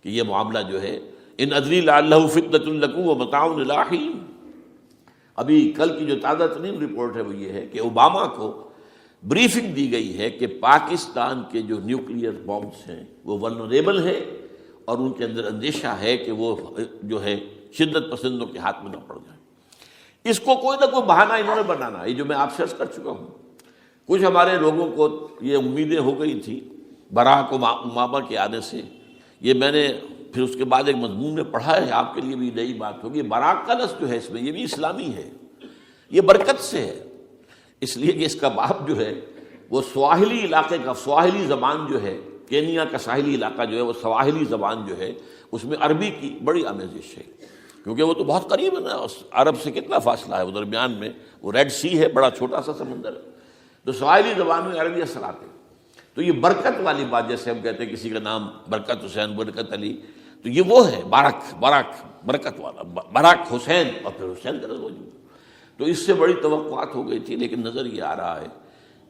کہ یہ معاملہ جو ہے ان ادری لعلہ فتنۃ لکم ومتاع الی حین. ابھی کل کی جو تازہ ترین رپورٹ ہے وہ یہ ہے کہ اوباما کو بریفنگ دی گئی ہے کہ پاکستان کے جو نیوکلیئر بامبس ہیں وہ ولنریبل ہے، اور ان کے اندر اندیشہ ہے کہ وہ جو ہے شدت پسندوں کے ہاتھ میں نہ پڑ جائے. اس کو کوئی نہ کوئی بہانہ انہوں نے بنانا. یہ جو میں آپ سے عرض کر چکا ہوں، کچھ ہمارے لوگوں کو یہ امیدیں ہو گئی تھی براک اوباما کے آنے سے. یہ میں نے پھر اس کے بعد ایک مضمون میں پڑھا ہے، آپ کے لیے بھی نئی بات ہوگی. براک کا لفظ جو ہے اس میں یہ بھی اسلامی ہے، یہ برکت سے ہے، اس لیے کہ اس کا باپ جو ہے وہ سواحلی علاقے کا، سواحلی زبان جو ہے کینیا کا ساحلی علاقہ جو ہے وہ سواحلی زبان جو ہے اس میں عربی کی بڑی آمیزش ہے، کیونکہ وہ تو بہت قریب ہے نا. عرب سے کتنا فاصلہ ہے، وہ درمیان میں وہ ریڈ سی ہے، بڑا چھوٹا سا سمندر ہے. تو سواحلی زبان میں عربی اثرات ہیں. تو یہ برکت والی بات، جیسے ہم کہتے ہیں کسی کا نام برکت حسین، برکت علی، تو یہ وہ ہے براک برکت والا، براک حسین، اور پھر حسین کا موجود. تو اس سے بڑی توقعات ہو گئی تھی، لیکن نظر یہ آ رہا ہے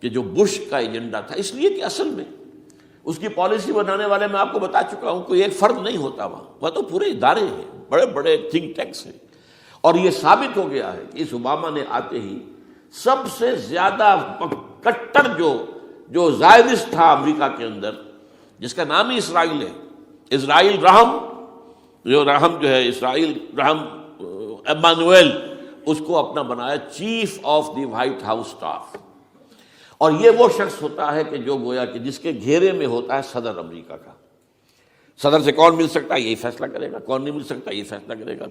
کہ جو بش کا ایجنڈا تھا، اس لیے کہ اصل میں اس کی پالیسی بنانے والے میں آپ کو بتا چکا ہوں کوئی ایک فرد نہیں ہوتا وہاں تو پورے ادارے ہیں، بڑے بڑے تھنک ٹینکس ہیں. اور یہ ثابت ہو گیا ہے کہ اس اوباما نے آتے ہی سب سے زیادہ کٹر جو زائرسٹ تھا امریکہ کے اندر، جس کا نام ہی اسرائیل ہے، اسرائیل رحم جو ہے اسرائیل رحم ایمانویل، اس کو اپنا بنایا chief of the white house staff. اور یہ وہ شخص ہوتا ہے کہ جو گویا کہ جس کے گھیرے میں ہوتا ہے صدر امریکہ کا. صدر سے کون مل سکتا ہے، یہی فیصلہ کرے گا. کون نہیں مل سکتا، یہ فیصلہ کرے گا.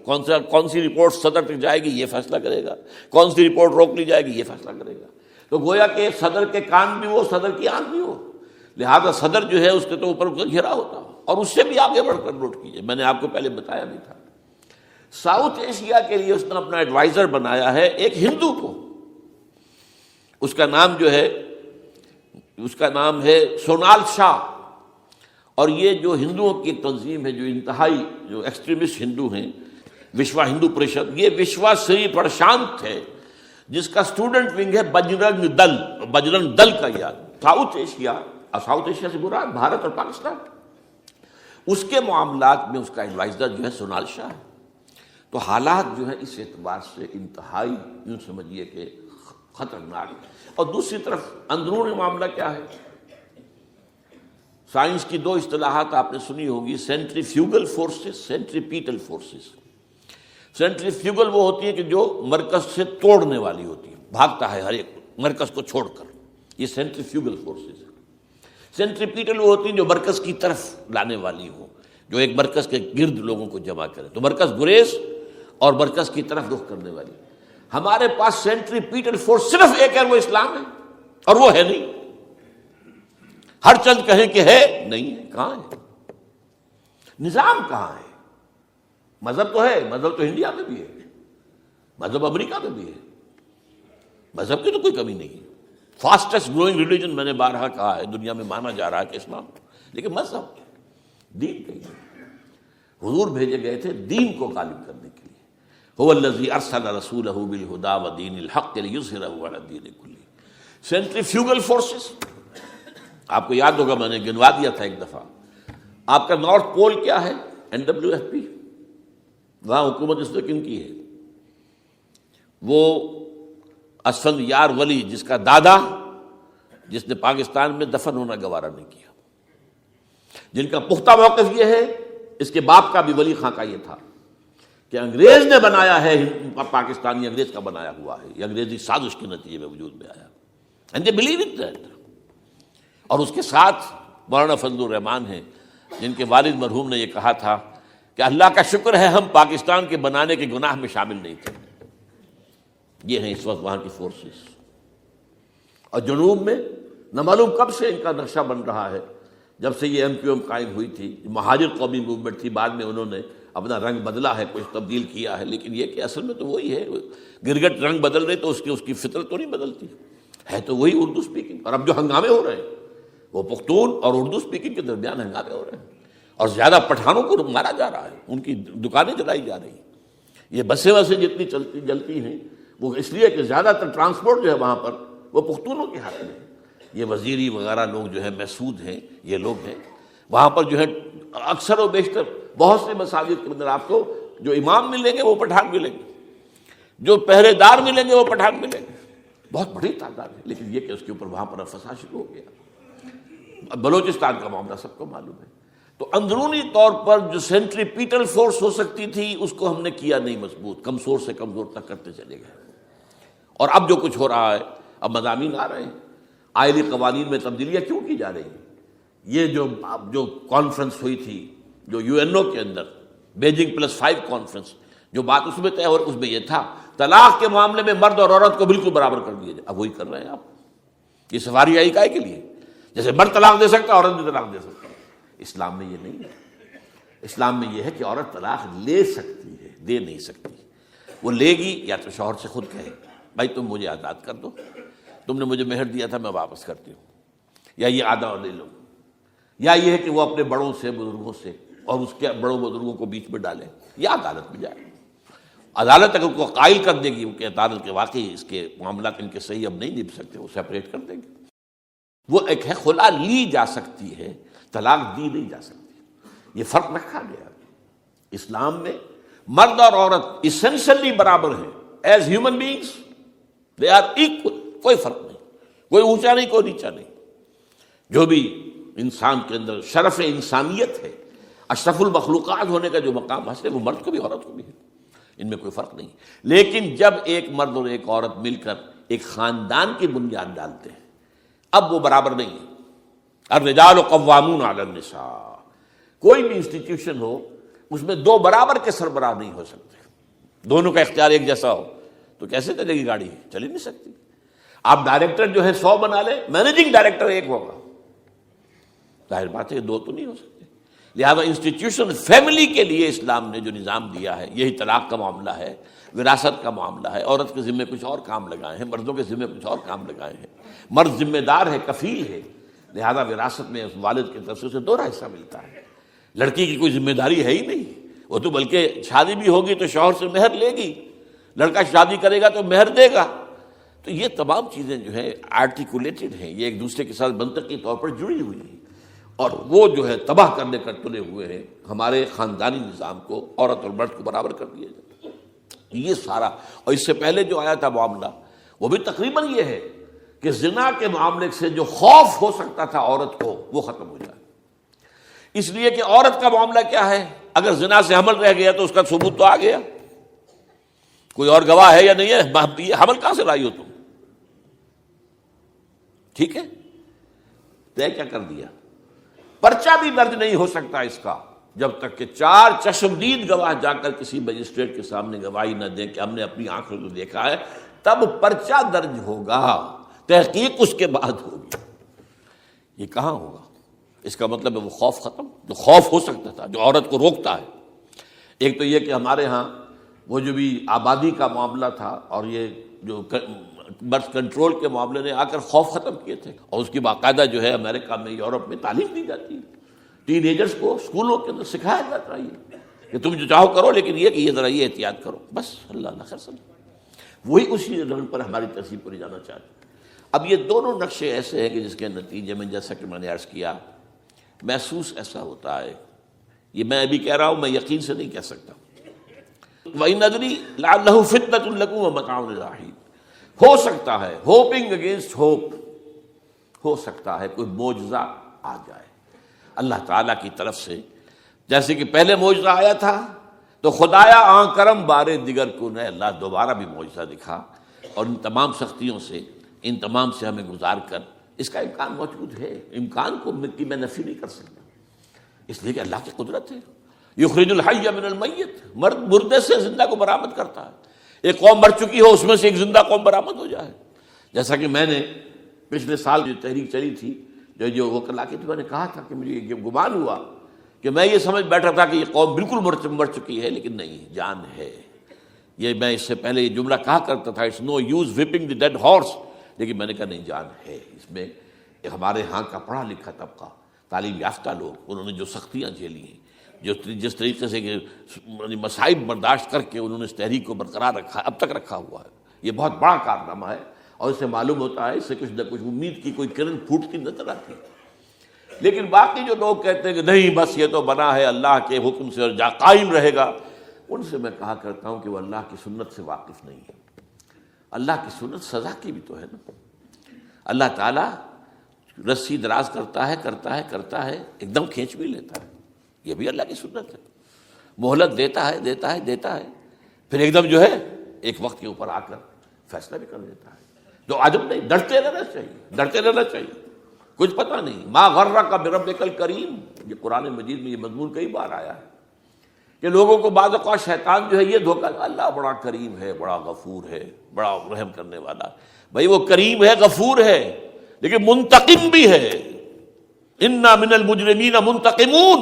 کون سی رپورٹ صدر تک جائے گی، یہ فیصلہ کرے گا. کون سی رپورٹ روک لی جائے گی، یہ فیصلہ کرے گا. تو گویا کہ صدر کے کان بھی وہ، صدر کی آنکھ بھی وہ. لہذا صدر جو ہے اس کے تو اوپر گھیرا ہوتا. اور اس سے بھی آگے بڑھ کر نوٹ کیجیے، میں نے آپ کو پہلے بتایا بھی تھا، ساؤتھ ایشیا کے لیے اس نے اپنا ایڈوائزر بنایا ہے ایک ہندو کو. اس کا نام ہے سونال شاہ. اور یہ جو ہندوؤں کی تنظیم ہے، جو انتہائی جو ایکسٹریمسٹ ہندو ہیں، وشوا ہندو پریشد، یہ وشوا سری پرشانت ہے جس کا اسٹوڈنٹ ونگ ہے بجرنگ دل کا یاد. ساؤتھ ایشیا سے مراد بھارت اور پاکستان، اس کے معاملات میں اس کا ایڈوائزر جو ہے سونال شاہ ہے. تو حالات جو ہیں اس اعتبار سے انتہائی یوں سمجھیے کہ خطرناک. اور دوسری طرف اندرون معاملہ کیا ہے؟ سائنس کی دو اصطلاحات آپ نے سنی ہوگی، centrifugal forces, centripetal forces. Centrifugal وہ ہوتی ہے کہ جو مرکز سے توڑنے والی ہوتی ہے، بھاگتا ہے ہر ایک مرکز کو چھوڑ کر، یہ سینٹریفیوگل فورسز. سینٹریپیٹل وہ ہوتی ہیں جو مرکز کی طرف لانے والی ہو، جو ایک مرکز کے گرد لوگوں کو جمع کرے. تو مرکز گریز اور مرکز کی طرف رخ کرنے والی. ہمارے پاس سینٹریپیٹل فورس صرف ایک ہے، وہ اسلام ہے. اور وہ ہے نہیں. ہر چند کہیں کہ ہے، نہیں ہے. کہاں ہے نظام؟ کہاں ہے؟ مذہب تو ہے، مذہب تو انڈیا میں بھی ہے، مذہب امریکہ میں بھی ہے، مذہب کی تو کوئی کمی نہیں ہے. فاسٹسٹ گروئنگ ریلیجن میں نے بارہا کہا ہے دنیا میں مانا جا رہا ہے کہ اسلام، لیکن مذہب دین نہیں ہے. حضور بھیجے گئے تھے دین کو غالب کرنے کے لیے. هو الذی ارسل رسولہ بالہدی ودین الحق لیظہرہ علی الدین کلہ. سینٹریفیوگل فورسز آپ کو یاد ہوگا، میں نے گنوا دیا تھا ایک دفعہ. آپ کا نارتھ پول کیا ہے؟ NWFP. وہاں حکومت اس نے کن کی ہے؟ وہ اسفند یار ولی، جس کا دادا، جس نے پاکستان میں دفن ہونا گوارا نہیں کیا، جن کا پختہ موقف یہ ہے. اس کے باپ کا بھی ولی خاں کا یہ تھا کہ انگریز نے بنایا ہے، پاکستانی انگریز کا بنایا ہوا ہے، یہ انگریزی سازش کے نتیجے میں وجود میں آیا. And they believe in that. اور اس کے ساتھ مولانا فضل الرحمان ہیں جن کے والد مرحوم نے یہ کہا تھا کہ اللہ کا شکر ہے ہم پاکستان کے بنانے کے گناہ میں شامل نہیں تھے. یہ ہیں اس وقت وہاں کی فورسز. اور جنوب میں نہ معلوم کب سے ان کا نقشہ بن رہا ہے، جب سے یہ MQM قائم ہوئی تھی. مہاجر قومی موومنٹ تھی، بعد میں انہوں نے اپنا رنگ بدلا ہے، کچھ تبدیل کیا ہے، لیکن یہ کہ اصل میں تو وہی ہے. گرگٹ رنگ بدل رہے تو اس کی فطرت تو نہیں بدلتی ہے، تو وہی اردو سپیکنگ. اور اب جو ہنگامے ہو رہے ہیں وہ پختون اور اردو سپیکنگ کے درمیان ہنگامے ہو رہے ہیں. اور زیادہ پٹھانوں کو مارا جا رہا ہے، ان کی دکانیں جلائی جا رہی ہیں. یہ بسیں جتنی جلتی ہیں وہ اس لیے کہ زیادہ تر ٹرانسپورٹ جو ہے وہاں پر وہ پختونوں کے ہاتھ میں ہے. یہ وزیری وغیرہ لوگ جو ہے محسود ہیں، یہ لوگ ہیں وہاں پر جو ہے. اکثر و بیشتر بہت سے مساجد کے اندر آپ کو جو امام ملیں گے وہ پٹھان ملیں گے، جو پہرے دار ملیں گے وہ پٹھان ملیں گے. بہت بڑی تعداد ہے. لیکن یہ کہ اس کے اوپر وہاں پر فساد شروع ہو گیا. بلوچستان کا معاملہ سب کو معلوم ہے. تو اندرونی طور پر جو سینٹریپیٹل فورس ہو سکتی تھی اس کو ہم نے کیا نہیں مضبوط، کمزور سے کمزور تک کرتے چلے گئے. اور اب جو کچھ ہو رہا ہے، اب مضامین آ رہے ہیں، آئلی قوانین میں تبدیلیاں کیوں کی جا رہی ہیں. یہ جو کانفرنس ہوئی تھی جو UNO کے اندر، بیجنگ+5 کانفرنس، جو بات اس میں طے اور اس میں یہ تھا طلاق کے معاملے میں مرد اور عورت کو بالکل برابر کر دیا جائے. اب وہی کر رہے ہیں آپ. یہ سفاری آئی کائے کے لیے؟ جیسے مرد طلاق دے سکتا ہے، عورت بھی طلاق دے سکتا ہے. اسلام میں یہ نہیں ہے. اسلام میں یہ ہے کہ عورت طلاق لے سکتی ہے، دے نہیں سکتی. وہ لے گی یا تو شوہر سے خود کہے بھائی تم مجھے آزاد کر دو، تم نے مجھے مہر دیا تھا میں واپس کرتی ہوں، یا یہ آدھا لے لو. یا یہ ہے کہ وہ اپنے بڑوں سے، بزرگوں سے، اور اس کے بڑوں بزرگوں کو بیچ میں ڈالے، یا عدالت میں جائے. عدالت اگر کو قائل کر دے گی کہ عدالت کے واقعی اس کے معاملات ان کے صحیح اب نہیں نبھ سکتے، وہ سیپریٹ کر دیں گے. وہ ایک ہے خلا لی جا سکتی ہے، طلاق دی نہیں جا سکتی، یہ فرق رکھا گیا۔ اسلام میں مرد اور عورت اسینشلی برابر ہیں، as human beings they are equal, کوئی فرق نہیں، کوئی اونچا نہیں کوئی نیچا نہیں۔ جو بھی انسان کے اندر شرف انسانیت ہے، اشرف المخلوقات ہونے کا جو مقام حاصل ہے، وہ مرد کو بھی عورت کو بھی ہے، ان میں کوئی فرق نہیں۔ لیکن جب ایک مرد اور ایک عورت مل کر ایک خاندان کی بنیاد ڈالتے ہیں، اب وہ برابر نہیں ہے۔ الرجال قوامون علی النساء، کوئی بھی انسٹیٹیوشن ہو اس میں دو برابر کے سربراہ نہیں ہو سکتے، دونوں کا اختیار ایک جیسا ہو تو کیسے چلے گی گاڑی؟ چل ہی نہیں سکتی۔ آپ ڈائریکٹر جو ہے 100 بنا لیں، مینیجنگ ڈائریکٹر ایک ہوگا، ظاہر بات ہے دو تو نہیں ہو سکتے۔ لہذا انسٹیٹیوشن فیملی کے لیے اسلام نے جو نظام دیا ہے، یہی طلاق کا معاملہ ہے، وراثت کا معاملہ ہے، عورت کے ذمے کچھ اور کام لگائے ہیں، مردوں کے ذمے کچھ اور کام لگائے ہیں۔ مرد ذمہ دار ہے، کفیل ہے، لہذا وراثت میں اس والد کی طرف سے اسے 2 حصہ ملتا ہے۔ لڑکی کی کوئی ذمہ داری ہے ہی نہیں، وہ تو بلکہ شادی بھی ہوگی تو شوہر سے مہر لے گی، لڑکا شادی کرے گا تو مہر دے گا۔ تو یہ تمام چیزیں جو ہیں آرٹیکولیٹڈ ہیں، یہ ایک دوسرے کے ساتھ منطقی طور پر جڑی ہوئی ہیں، اور وہ جو ہے تباہ کرنے کر تلے ہوئے ہیں ہمارے خاندانی نظام کو، عورت اور مرد کو برابر کر دیا جاتا ہے۔ یہ سارا، اور اس سے پہلے جو آیا تھا معاملہ وہ بھی تقریباً یہ ہے کہ زنا کے معاملے سے جو خوف ہو سکتا تھا عورت کو، وہ ختم ہو جائے۔ اس لیے کہ عورت کا معاملہ کیا ہے، اگر زنا سے حمل رہ گیا تو اس کا ثبوت تو آ گیا، کوئی اور گواہ ہے یا نہیں ہے، یہ حمل کہاں سے لائی ہو تم؟ ٹھیک ہے، طے کیا کر دیا؟ پرچہ بھی درج نہیں ہو سکتا اس کا جب تک کہ 4 چشمدید گواہ جا کر کسی مجسٹریٹ کے سامنے گواہی نہ دیں کہ ہم نے اپنی آنکھوں سے دیکھا ہے، تب پرچہ درج ہوگا، تحقیق اس کے بعد ہوگی۔ یہ کہاں ہوگا؟ اس کا مطلب ہے وہ خوف ختم، جو خوف ہو سکتا تھا، جو عورت کو روکتا ہے۔ ایک تو یہ کہ ہمارے ہاں وہ جو بھی آبادی کا معاملہ تھا اور یہ جو برتھ کنٹرول کے معاملے نے آ کر خوف ختم کیے تھے، اور اس کی باقاعدہ جو ہے امریکہ میں، یورپ میں تعلیم دی جاتی ہے، ٹین ایجرز کو اسکولوں کے اندر سکھایا جاتا ہے کہ تم جو چاہو کرو، لیکن یہ کہ یہ ذرا یہ احتیاط کرو، بس اللہ خیر سمجھ۔ وہی اسی رنگ پر ہماری تہذیب کو لے جانا چاہتے ہیں۔ اب یہ دونوں نقشے ایسے ہیں کہ جس کے نتیجے میں، جیسا کہ میں نے عرض کیا، محسوس ایسا ہوتا ہے، یہ میں ابھی کہہ رہا ہوں، میں یقین سے نہیں کہہ سکتا۔ وَإِنْ أَدْرِي لَعَلَّهُ فِتْنَةٌ لَكُمْ وَمَتَاعٌ إِلَىٰ حِينٍ، ہو سکتا ہے، ہوپنگ اگینسٹ ہوپ، ہو سکتا ہے کوئی معجزہ آ جائے اللہ تعالیٰ کی طرف سے، جیسے کہ پہلے معجزہ آیا تھا تو خدایا آن کرم بارے دیگر کو نے اللہ دوبارہ بھی معجزہ دکھا، اور ان تمام سختیوں سے، ان تمام سے ہمیں گزار کر اس کا امکان موجود ہے۔ امکان کو میں نفی نہیں کر سکتا، اس لیے کہ اللہ کی قدرت ہے۔ یخرج الحی من المیت، مردے سے زندہ کو برآمد کرتا ہے۔ ایک قوم مر چکی ہو، اس میں سے ایک زندہ قوم برآمد ہو جائے، جیسا کہ میں نے پچھلے سال جو تحریک چلی تھی، جو وہ کلا کی تھی، میں نے کہا تھا کہ مجھے یہ گمان ہوا کہ میں یہ سمجھ بیٹھا تھا کہ یہ قوم بالکل مر چکی ہے، لیکن نہیں، جان ہے۔ یہ میں اس سے پہلے یہ جملہ کہا کرتا تھا، it's no use whipping the dead horse, لیکن میں نے کہا نہیں، جان ہے اس میں۔ ہمارے ہاں کا پڑھا لکھا طبقہ، تعلیم یافتہ لوگ، انہوں نے جو سختیاں جھیلی ہیں، جس طریقے سے کہ مصائب برداشت کر کے انہوں نے اس تحریک کو برقرار رکھا، اب تک رکھا ہوا ہے، یہ بہت بڑا کارنامہ ہے، اور اس سے معلوم ہوتا ہے، اس سے کچھ نہ کچھ امید کی کوئی کرن پھوٹتی نظر آتی ہے۔ لیکن باقی جو لوگ کہتے ہیں کہ نہیں بس یہ تو بنا ہے اللہ کے حکم سے اور قائم رہے گا، ان سے میں کہا کرتا ہوں کہ وہ اللہ کی سنت سے واقف نہیں ہے۔ اللہ کی سنت سزا کی بھی تو ہے نا۔ اللہ تعالیٰ رسی دراز کرتا ہے، ایک دم کھینچ بھی لیتا ہے، یہ بھی اللہ کی سنت ہے۔ مہلت دیتا ہے، پھر ایک دم جو ہے ایک وقت کے اوپر آ کر فیصلہ بھی کر دیتا ہے۔ جو عجب نہیں، ڈرتے رہنا چاہیے، کچھ پتہ نہیں۔ ما غرک بربک الکریم، یہ قرآن مجید میں یہ مضمون کئی بار آیا ہے کہ لوگوں کو بعض اوقات شیطان جو ہے یہ دھوکہ، اللہ بڑا کریم ہے، بڑا غفور ہے، بڑا رحم کرنے والا۔ بھائی وہ کریم ہے، غفور ہے، لیکن منتقم بھی ہے۔ انا من المجرمین منتقمون،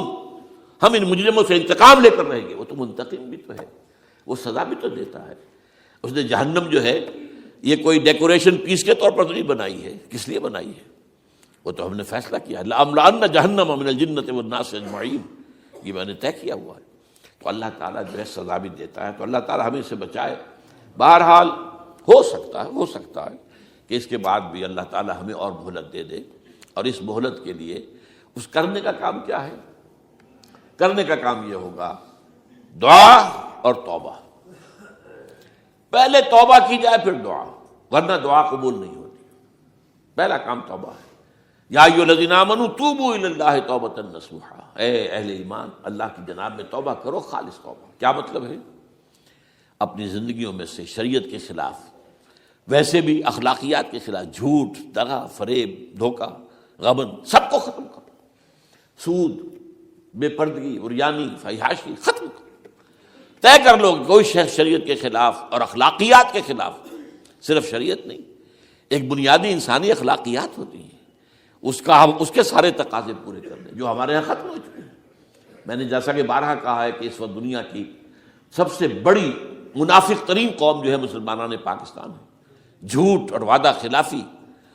ہم ان مجرموں سے انتقام لے کر رہیں گے۔ وہ تو منتقم بھی تو ہے، وہ سزا بھی تو دیتا ہے۔ اس نے جہنم جو ہے یہ کوئی ڈیکوریشن پیس کے طور پر تو نہیں بنائی ہے، کس لیے بنائی ہے؟ وہ تو ہم نے فیصلہ کیا، لَأَمْلَأَنَّ جَهَنَّمَ مِنَ الْجِنَّةِ وَالنَّاسِ أَجْمَعِينَ، یہ میں نے طے کیا ہوا ہے۔ تو اللہ تعالیٰ جو ہے سزا بھی دیتا ہے، تو اللہ تعالیٰ ہمیں سے بچائے۔ بہرحال ہو سکتا ہے کہ اس کے بعد بھی اللہ تعالیٰ ہمیں اور مہلت دے دے، اور اس مہلت کے لیے اس کرنے کا کام کیا ہے؟ کرنے کا کام یہ ہوگا دعا اور توبہ. پہلے توبہ کی جائے پھر دعا، ورنہ دعا قبول نہیں ہوتی. پہلا کام توبہ ہے. یا ایھا الذین آمنوا توبوا الی اللہ توبۃ نصوحا، اے اہل ایمان اللہ کی جناب میں توبہ کرو، خالص توبہ. کیا مطلب ہے؟ اپنی زندگیوں میں سے شریعت کے خلاف، ویسے بھی اخلاقیات کے خلاف، جھوٹ، دغا، فریب، دھوکہ، غبن، سب کو ختم کرو. سود، بے پردگی، عریانی، فحاشی ختم کرو. طے کر لو کہ کوئی شخص شریعت کے خلاف اور اخلاقیات کے خلاف، صرف شریعت نہیں، ایک بنیادی انسانی اخلاقیات ہوتی ہیں، اس کے سارے تقاضے پورے کر دیں جو ہمارے یہاں ختم ہو چکے ہیں. میں نے جیسا کہ بارہا کہا ہے کہ اس وقت دنیا کی سب سے بڑی منافق ترین قوم جو ہے مسلمانان پاکستان ہے. جھوٹ اور وعدہ خلافی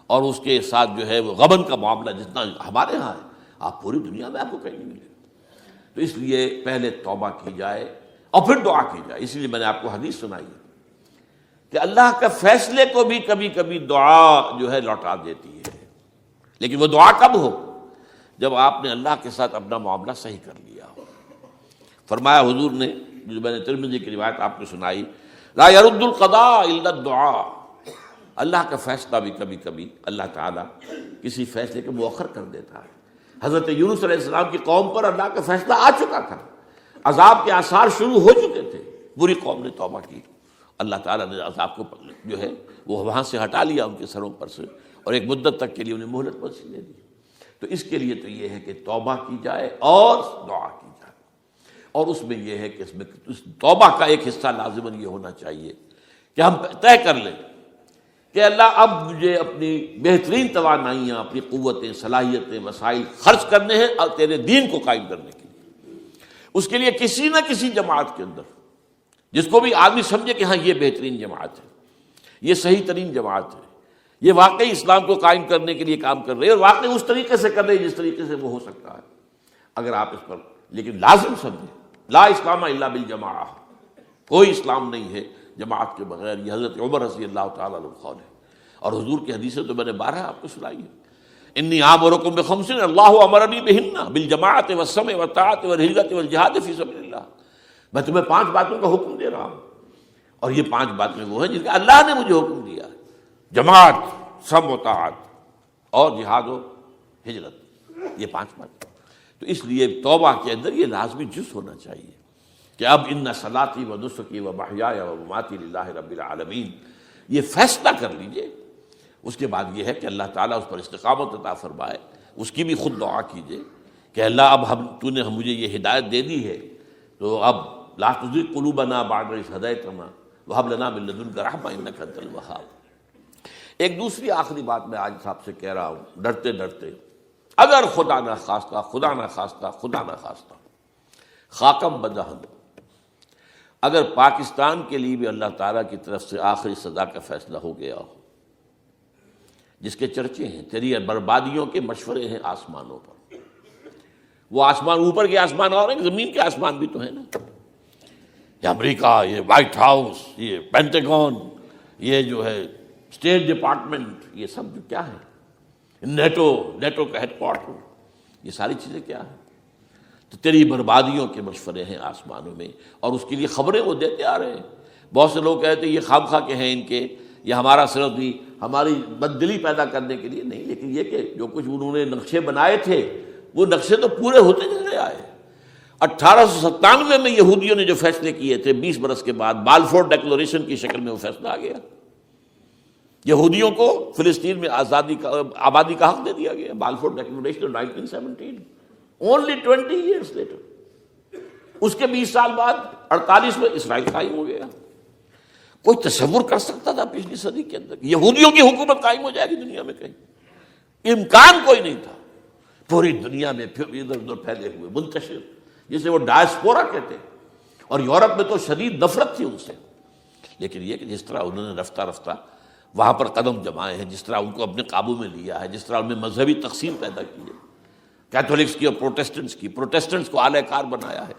اور اس کے ساتھ جو ہے وہ غبن کا معاملہ جتنا ہمارے ہاں ہے، آپ پوری دنیا میں آپ کو کہیں نہیں ملے. تو اس لیے پہلے توبہ کی جائے اور پھر دعا کی جائے. اسی لیے میں نے آپ کو حدیث سنائی ہے کہ اللہ کے فیصلے کو بھی کبھی کبھی دعا جو ہے لوٹا دیتی ہے. لیکن وہ دعا کب ہو؟ جب آپ نے اللہ کے ساتھ اپنا معاملہ صحیح کر لیا ہو. فرمایا حضور نے، جو میں نے ترمذی کی روایت آپ کو سنائی، لا يرد القضاء الا الدعاء. اللہ کا فیصلہ بھی کبھی کبھی اللہ تعالیٰ کسی فیصلے کو مؤخر کر دیتا ہے. حضرت یونس علیہ السلام کی قوم پر اللہ کا فیصلہ آ چکا تھا، عذاب کے آثار شروع ہو چکے تھے، پوری قوم نے توبہ کی، اللہ تعالیٰ نے عذاب کو جو ہے وہ وہاں سے ہٹا لیا ان کے سروں پر سے، اور ایک مدت تک کے لیے انہیں مہلت بخشی دے دی. تو اس کے لیے تو یہ ہے کہ توبہ کی جائے اور دعا کی جائے. اور اس میں یہ ہے کہ اس میں توبہ کا ایک حصہ لازماً یہ ہونا چاہیے کہ ہم طے کر لیں کہ اللہ اب مجھے اپنی بہترین توانائیاں، اپنی قوتیں، صلاحیتیں، وسائل خرچ کرنے ہیں اور تیرے دین کو قائم کرنے کے لیے. اس کے لیے کسی نہ کسی جماعت کے اندر، جس کو بھی آدمی سمجھے کہ ہاں یہ بہترین جماعت ہے، یہ صحیح ترین جماعت ہے، یہ واقعی اسلام کو قائم کرنے کے لیے کام کر رہے ہیں اور واقعی اس طریقے سے کر رہے ہیں جس طریقے سے وہ ہو سکتا ہے. اگر آپ اس پر لیکن لازم سمجھیں لا اسلام الا بالجماعہ، کوئی اسلام نہیں ہے جماعت کے بغیر. یہ حضرت عمر رضی اللہ تعالیٰ عنہ قول ہے، اور حضور کی حدیثیں تو میں نے 12 آپ کو سنائی ہے. انی آمرکم بخمس اللہ امرنی بہن بالجماعت والسمع والطاعۃ والہجرۃ والجہاد فی سبیل اللہ. میں تمہیں 5 باتوں کا حکم دے رہا ہوں، اور یہ 5 باتیں وہ ہیں جن کا اللہ نے مجھے حکم دیا ہے: جماعت، سمع و طاعت اور جہاد و ہجرت. یہ 5 باتیں. تو اس لیے توبہ کے اندر یہ لازمی جز ہونا چاہیے کہ اب ان صلاتی و نسکی و محیای و مماتی للہ رب العالمین. یہ فیصلہ کر لیجئے. اس کے بعد یہ ہے کہ اللہ تعالیٰ اس پر استقامت عطا فرمائے. اس کی بھی خود دعا کیجئے کہ اللہ اب تو نے مجھے یہ ہدایت دے دی ہے، تو اب لا تزغ قلوبنا بعد اذ ہدیتنا وہب لنا من لدنک رحمۃ انک انت الوہاب. ایک دوسری آخری بات میں آج صاحب سے کہہ رہا ہوں، ڈرتے ڈرتے، اگر خدا نہ خواستہ خاکم بدہن، اگر پاکستان کے لیے بھی اللہ تعالیٰ کی طرف سے آخری سزا کا فیصلہ ہو گیا ہو، جس کے چرچے ہیں، تیری بربادیوں کے مشورے ہیں آسمانوں پر. وہ آسمان اوپر کے آسمان اور ہیں، زمین کے آسمان بھی تو ہیں نا. یہ امریکہ، یہ وائٹ ہاؤس، یہ پینٹاگون، یہ جو ہے اسٹیٹ ڈپارٹمنٹ، یہ سب جو کیا ہے، نیٹو کا ہیڈ کوارٹر، یہ ساری چیزیں کیا ہیں؟ تو تیری بربادیوں کے مشورے ہیں آسمانوں میں، اور اس کے لیے خبریں وہ دیتے آ رہے ہیں. بہت سے لوگ کہتے ہیں یہ خام خواہ کے ہیں ان کے، یہ ہمارا صرف بھی ہماری بددلی پیدا کرنے کے لیے نہیں، لیکن یہ کہ جو کچھ انہوں نے نقشے بنائے تھے وہ نقشے تو پورے ہوتے چلے آئے. 1897 میں یہودیوں نے جو فیصلے کیے تھے، 20 برس کے بعد بالفور ڈیکلریشن کی شکل میں وہ فیصلہ آ گیا. یہودیوں کو فلسطین میں آبادی کا حق دے دیا گیا. Balfour declaration 1917، only 20 years later. اس کے 20 سال بعد 48 میں اسرائیل قائم ہو گیا. کوئی تصور کر سکتا تھا پچھلی صدی کے اندر یہودیوں کی حکومت قائم ہو جائے گی دنیا میں؟ کہیں امکان کوئی نہیں تھا. پوری دنیا میں پھر ادھر ادھر پھیلے ہوئے، منتشر، جسے وہ ڈائسپورا کہتے ہیں. اور یورپ میں تو شدید نفرت تھی ان سے. لیکن یہ کہ جس طرح انہوں نے رفتہ رفتہ وہاں پر قدم جمائے ہیں، جس طرح ان کو اپنے قابو میں لیا ہے، جس طرح ان میں مذہبی تقسیم پیدا کی ہے، کیتھولکس کی اور پروٹیسٹنٹس کو اعلی کار بنایا ہے،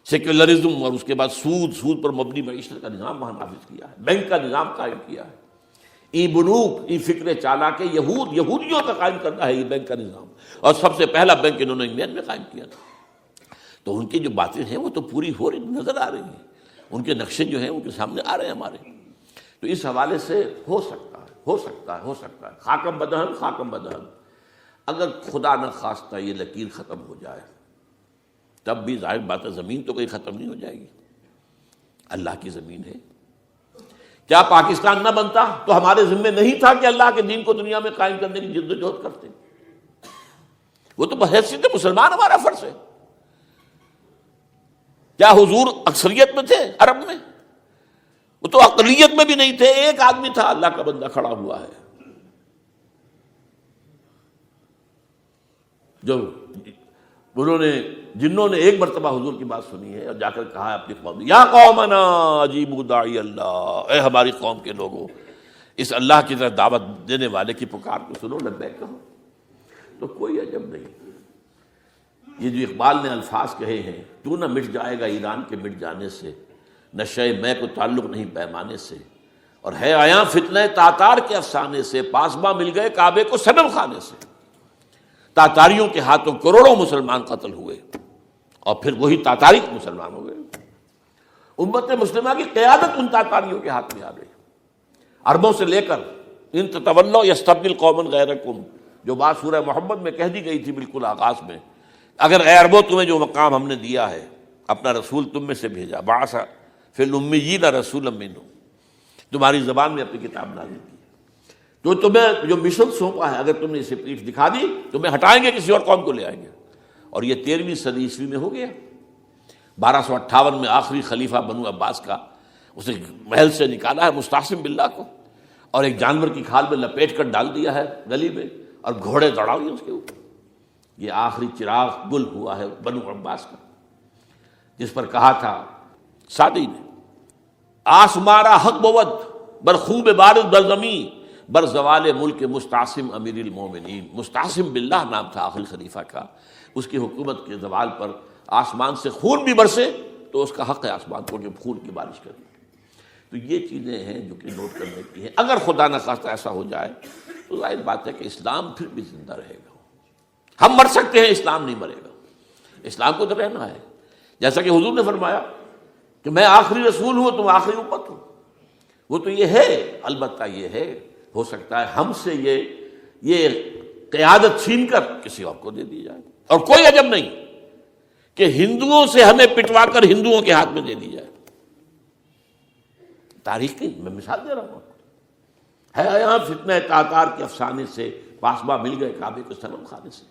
سیکولرزم اور اس کے بعد سود پر مبنی معیشت کا نظام وہاں نافذ کیا ہے، بینک کا نظام قائم کیا ہے. ای بنوک ای فکر چالا کے یہودیوں کا قائم کرنا ہے یہ بینک کا نظام، اور سب سے پہلا بینک انہوں نے انگلینڈ میں قائم کیا تھا۔ تو ان کی جو باتیں ہیں وہ تو پوری ہو رہی نظر آ رہی ہیں، ان کے نقشے جو ہیں ان کے سامنے آ رہے ہیں ہمارے۔ تو اس حوالے سے ہو سکتا ہے خاکم بدہن اگر خدا نہ خواستہ یہ لکیر ختم ہو جائے، تب بھی ظاہر بات ہے زمین تو کوئی ختم نہیں ہو جائے گی، اللہ کی زمین ہے۔ کیا پاکستان نہ بنتا تو ہمارے ذمے نہیں تھا کہ اللہ کے دین کو دنیا میں قائم کرنے کی جد و جہد کرتے؟ وہ تو بحیثیت مسلمان ہمارا فرض ہے۔ کیا حضور اکثریت میں تھے عرب میں؟ وہ تو اقلیت میں بھی نہیں تھے، ایک آدمی تھا اللہ کا بندہ کھڑا ہوا ہے جو جنہوں نے ایک مرتبہ حضور کی بات سنی ہے اور جا کر کہا ہے اپنی قوم، یا قومنا اجیبوا داعی اللہ، اے ہماری قوم کے لوگوں اس اللہ کی طرف دعوت دینے والے کی پکار کو سنو، لبیک کہو۔ تو کوئی عجب نہیں، یہ جو اقبال نے الفاظ کہے ہیں، تو نہ مٹ جائے گا ایران کے مٹ جانے سے، نشے میں کو تعلق نہیں پیمانے سے، اور ہے آیا فتنہ تاتار کے افسانے سے، پاسباں مل گئے کعبے کو صنم خانے سے۔ تاتاریوں کے ہاتھوں کروڑوں مسلمان قتل ہوئے اور پھر وہی تاتاری مسلمان ہو گئے۔ امت مسلمہ کی قیادت ان تاتاریوں کے ہاتھ میں آ گئی، عربوں سے لے کر ان تتولوا یستبدل قوما غیرکم، جو بات سورہ محمد میں کہہ دی گئی تھی بالکل آغاز میں، اگر اے عربوں تمہیں جو مقام ہم نے دیا ہے، اپنا رسول تم میں سے بھیجا، بعث فی الامیین رسولا منہم، تمہاری زبان میں اپنی کتاب نازل کی، تو تمہیں جو مشن سونپا ہے اگر تم نے اسے پیٹھ دکھا دی تمہیں ہٹائیں گے، کسی اور قوم کو لے آئیں گے۔ اور یہ 13ویں صدی عیسوی میں ہو گیا، 1258 میں آخری خلیفہ بنو عباس کا اسے محل سے نکالا ہے مستعصم باللہ کو، اور ایک جانور کی کھال میں لپیٹ کر ڈال دیا ہے گلی میں، اور گھوڑے دوڑا ہوئے اس کے اوپر۔ یہ آخری چراغ گل ہوا ہے بنو عباس کا، جس پر کہا تھا سعدی نے، آسمارا حق بود بر خوب بارد بر زمین بر زوال ملک مستعصم امیر المومنین۔ مستعصم باللہ نام تھا آخری خلیفہ کا، اس کی حکومت کے زوال پر آسمان سے خون بھی برسے تو اس کا حق ہے آسمان کو کہ خون کی بارش کرے۔ تو یہ چیزیں ہیں جو کہ نوٹ کرنے کی ہیں۔ اگر خدا نہ خواستہ ایسا ہو جائے تو ظاہر بات ہے کہ اسلام پھر بھی زندہ رہے گا۔ ہم مر سکتے ہیں، اسلام نہیں مرے گا، اسلام کو تو رہنا ہے۔ جیسا کہ حضور نے فرمایا کہ میں آخری رسول ہوں، تم آخری امت ہو، وہ تو یہ ہے، البتہ یہ ہے ہو سکتا ہے ہم سے یہ قیادت چھین کر کسی اور کو دے دی جائے، اور کوئی عجب نہیں کہ ہندوؤں سے ہمیں پٹوا کر ہندوؤں کے ہاتھ میں دے دی جائے۔ تاریخ کی میں مثال دے رہا ہوں، ہے یہاں فتنہ تاتار کے افسانے سے، پاسباں مل گئے کعبے کو صنم خانے سے۔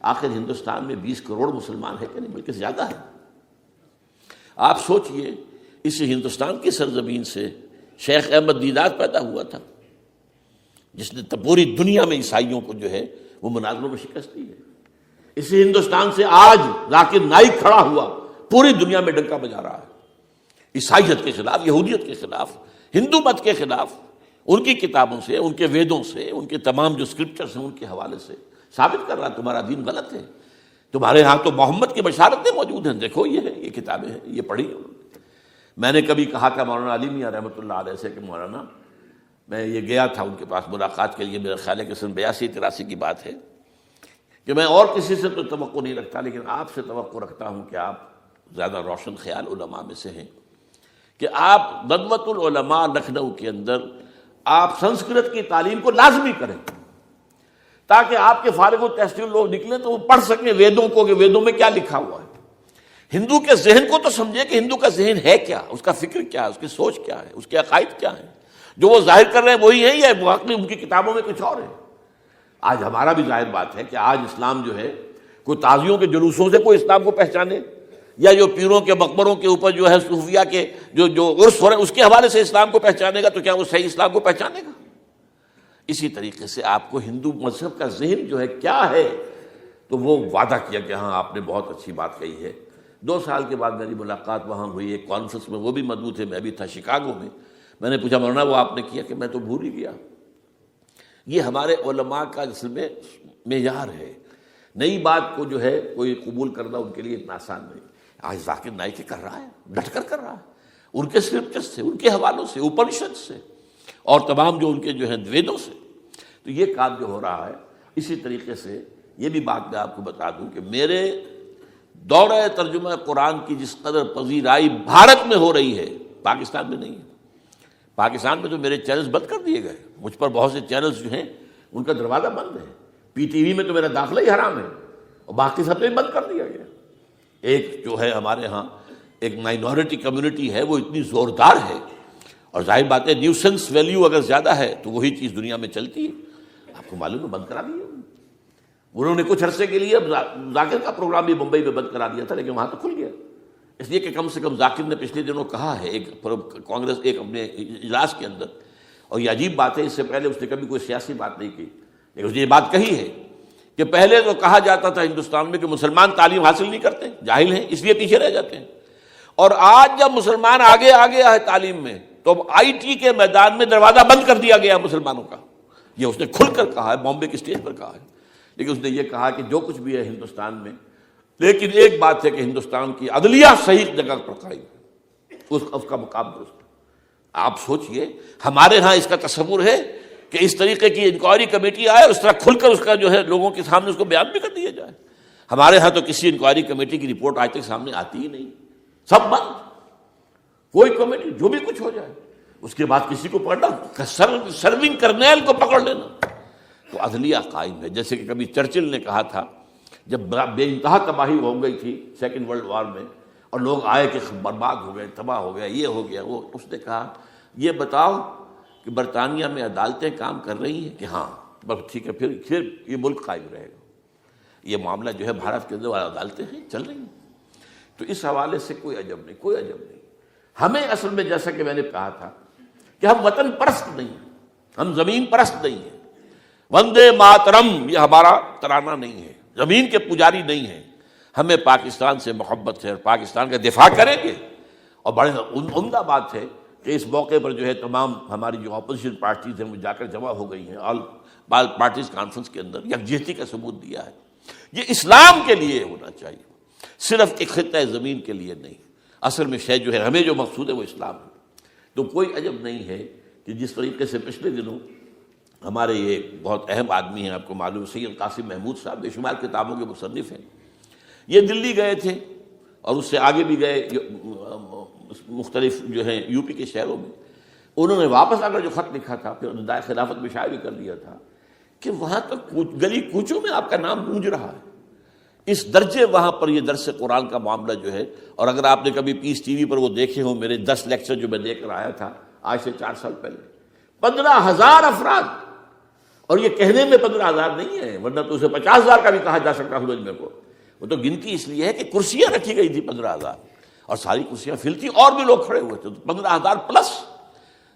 آخر ہندوستان میں 20 کروڑ مسلمان ہے کہ نہیں، بلکہ زیادہ ہے۔ آپ سوچئے اس ہندوستان کی سرزمین سے شیخ احمد دیدات پیدا ہوا تھا، جس نے پوری دنیا میں عیسائیوں کو جو ہے وہ مناظروں میں شکست دی ہے۔ اسی ہندوستان سے آج ذاکر نائک کھڑا ہوا، پوری دنیا میں ڈنکا بجا رہا ہے، عیسائیت کے خلاف، یہودیت کے خلاف، ہندو مت کے خلاف، ان کی کتابوں سے، ان کے ویدوں سے، ان کے تمام جو اسکرپچرز ہیں ان کے حوالے سے ثابت کر رہا ہے تمہارا دین غلط ہے، تمہارے ہاں تو محمد کی بشارتیں موجود ہیں، دیکھو یہ ہے، یہ کتابیں ہیں، یہ پڑھی ہیں۔ میں نے کبھی کہا تھا مولانا علی میاں رحمۃ اللہ علیہ سے کہ مولانا، میں یہ گیا تھا ان کے پاس ملاقات کے لیے، میرا خیال ہے کہ سن 82-83 کی بات ہے، کہ میں اور کسی سے تو توقع نہیں رکھتا لیکن آپ سے توقع رکھتا ہوں کہ آپ زیادہ روشن خیال علماء میں سے ہیں، کہ آپ ندوۃ العلماء لکھنؤ کے اندر آپ سنسکرت کی تعلیم کو لازمی کریں، تاکہ آپ کے فارغ التحصیل لوگ نکلیں تو وہ پڑھ سکیں ویدوں کو کہ ویدوں میں کیا لکھا ہوا ہے، ہندو کے ذہن کو تو سمجھے کہ ہندو کا ذہن ہے کیا، اس کا فکر کیا ہے، اس کی سوچ کیا ہے، اس کے عقائد کیا ہیں، جو وہ ظاہر کر رہے ہیں وہی ہیں یا واقعی ان کی کتابوں میں کچھ اور ہے۔ آج ہمارا بھی ظاہر بات ہے کہ آج اسلام جو ہے، کوئی تازیوں کے جلوسوں سے کوئی اسلام کو پہچانے، یا جو پیروں کے مقبروں کے اوپر جو ہے صوفیہ کے جو عرس ہو رہے ہیں اس کے حوالے سے اسلام کو پہچانے گا، تو کیا وہ صحیح اسلام کو پہچانے گا؟ اسی طریقے سے آپ کو ہندو مذہب کا ذہن جو ہے کیا ہے، تو وہ وعدہ کیا کہ ہاں آپ نے بہت اچھی بات کہی ہے۔ 2 سال کے بعد میری ملاقات وہاں ہوئی ایک کانفرنس میں، وہ بھی مدعو تھے، میں بھی تھا شکاگو میں۔ میں نے پوچھا مولانا وہ آپ نے کیا؟ کہ میں تو بھول ہی گیا۔ یہ ہمارے علماء کا اصل میں معیار ہے، نئی بات کو جو ہے کوئی قبول کرنا ان کے لیے اتنا آسان نہیں۔ آج ذاکر نائک کر رہا ہے، ڈٹ کر رہا ہے، ان کے اسکرپچر سے، ان کے حوالوں سے، اپنشد سے، اور تمام جو ان کے جو ہیں ویدوں سے. تو یہ کام جو ہو رہا ہے. اسی طریقے سے یہ بھی بات میں آپ کو بتا دوں کہ میرے دورہ ترجمہ قرآن کی جس قدر پذیرائی بھارت میں ہو رہی ہے پاکستان میں نہیں ہے. پاکستان میں تو میرے چینلز بند کر دیے گئے. مجھ پر بہت سے چینلز جو ہیں ان کا دروازہ بند ہے. پی ٹی وی میں تو میرا داخلہ ہی حرام ہے اور باقی سب میں بند کر دیا گیا. ایک جو ہے ہمارے ہاں ایک مائنورٹی کمیونٹی ہے وہ اتنی زوردار ہے اور ظاہر بات ہے نیوسنس ویلیو اگر زیادہ ہے تو وہی چیز دنیا میں چلتی ہے. آپ کو معلوم ہے بند کرا دیا انہوں نے. کچھ عرصے کے لیے ذاکر کا پروگرام بھی ممبئی میں بند کرا دیا تھا لیکن وہاں تو کھل گیا. اس لیے کہ کم سے کم ذاکر نے پچھلے دنوں کہا ہے ایک کانگریس ایک اپنے اجلاس کے اندر, اور یہ عجیب بات ہے اس سے پہلے اس نے کبھی کوئی سیاسی بات نہیں کی, لیکن اس نے یہ بات کہی ہے کہ پہلے تو کہا جاتا تھا ہندوستان میں کہ مسلمان تعلیم حاصل نہیں کرتے, جاہل ہیں, اس لیے پیچھے رہ جاتے ہیں. اور آج جب مسلمان آگے آگے ہے تعلیم میں تو اب آئی ٹی کے میدان میں دروازہ بند کر دیا گیا مسلمانوں کا. یہ اس نے کھل کر کہا ہے, بامبے کی اسٹیج پر کہا ہے. لیکن اس نے یہ کہا کہ جو کچھ بھی ہے ہندوستان میں, لیکن ایک بات ہے کہ ہندوستان کی عدلیہ صحیح جگہ پر قائم ہے, اس کا مقام درست ہے. آپ سوچئے ہمارے ہاں اس کا تصور ہے کہ اس طریقے کی انکوائری کمیٹی آئے اور اس طرح کھل کر اس کا جو ہے لوگوں کے سامنے اس کو بیان بھی کر دیا جائے. ہمارے ہاں تو کسی انکوائری کمیٹی کی رپورٹ آج تک سامنے آتی ہی نہیں, سب بند. کوئی کمیٹی جو بھی کچھ ہو جائے اس کے بعد کسی کو پکڑنا, سرونگ کرنیل کو پکڑ لینا. تو عدلیہ قائم ہے. جیسے کہ کبھی چرچل نے کہا تھا جب بے انتہا تباہی ہو گئی تھی سیکنڈ ورلڈ وار میں اور لوگ آئے کہ برباد ہو گئے, تباہ ہو گیا, یہ ہو گیا وہ, اس نے کہا یہ بتاؤ کہ برطانیہ میں عدالتیں کام کر رہی ہیں کہ ہاں, بس ٹھیک ہے, پھر یہ ملک قائم رہے گا. یہ معاملہ جو ہے بھارت کے اندر عدالتیں ہیں چل رہی ہیں. تو اس حوالے سے کوئی عجب نہیں, کوئی عجب نہیں. ہمیں اصل میں جیسا کہ میں نے کہا تھا کہ ہم وطن پرست نہیں ہیں, ہم زمین پرست نہیں ہیں. وندے ماترم یہ ہمارا ترانہ نہیں ہے, زمین کے پجاری نہیں ہیں. ہمیں پاکستان سے محبت ہے اور پاکستان کا دفاع کریں گے. اور بڑے عمدہ بات ہے کہ اس موقع پر جو ہے تمام ہماری جو اپوزیشن پارٹیز ہیں وہ جا کر جمع ہو گئی ہیں, آل پارٹیز کانفرنس کے اندر یکجہتی کا ثبوت دیا ہے. یہ اسلام کے لیے ہونا چاہیے, صرف ایک خطہ زمین کے لیے نہیں. اصل میں شے جو ہے ہمیں جو مقصود ہے وہ اسلام ہے. تو کوئی عجب نہیں ہے کہ جس طریقے سے پچھلے دنوں ہمارے یہ بہت اہم آدمی ہیں, آپ کو معلوم سید قاسم محمود صاحب بے شمار کتابوں کے مصنف ہیں, یہ دلی گئے تھے اور اس سے آگے بھی گئے مختلف جو ہیں یو پی کے شہروں میں. انہوں نے واپس آ کر جو خط لکھا تھا پھر ندائے خلافت میں شائع بھی کر دیا تھا کہ وہاں تک گلی کوچوں میں آپ کا نام گونج رہا ہے. اس درجے وہاں پر یہ درس قرآن کا معاملہ جو ہے. اور اگر آپ نے کبھی پیس ٹی وی پر وہ دیکھے ہوں میرے 10 لیکچر جو میں دے کر آیا تھا آج سے 4 سال پہلے, 15,000 افراد. اور یہ کہنے میں 15,000 نہیں ہے, ورنہ تو اسے 50,000 کا بھی کہا جا سکتا حضور میں کو. وہ تو گنتی اس لیے ہے کہ کرسیاں رکھی گئی تھی 15,000 اور ساری کرسیاں فل تھیں اور بھی لوگ کھڑے ہوئے تھے, تو 15,000 پلس.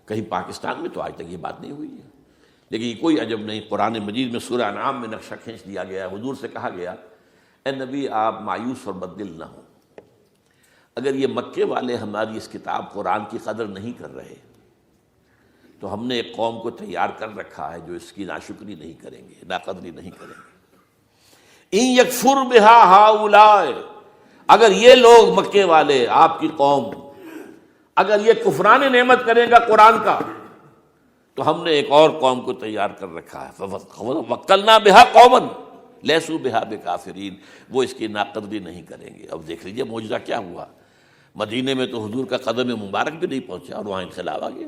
کہیں پاکستان میں تو آج تک یہ بات نہیں ہوئی ہے. لیکن یہ کوئی عجب نہیں, قرآن مجید میں سورہ انعام میں نقشہ کھینچ دیا گیا. حضور سے کہا گیا اے نبی آپ مایوس اور بددل نہ ہوں, اگر یہ مکے والے ہماری اس کتاب قرآن کی قدر نہیں کر رہے تو ہم نے ایک قوم کو تیار کر رکھا ہے جو اس کی ناشکری نہیں کریں گے, ناقدری نہیں کریں گے. ان یکفر بہا ہؤلاء, اگر یہ لوگ مکے والے آپ کی قوم اگر یہ کفران نعمت کرے گا قرآن کا تو ہم نے ایک اور قوم کو تیار کر رکھا ہے. وکلنا بہا قوما لیسوا بہا بکافرین, وہ اس کی ناقدری نہیں کریں گے. اب دیکھ لیجیے معجزہ کیا ہوا. مدینے میں تو حضور کا قدم مبارک بھی نہیں پہنچا اور وہاں انقلاب آ گیا.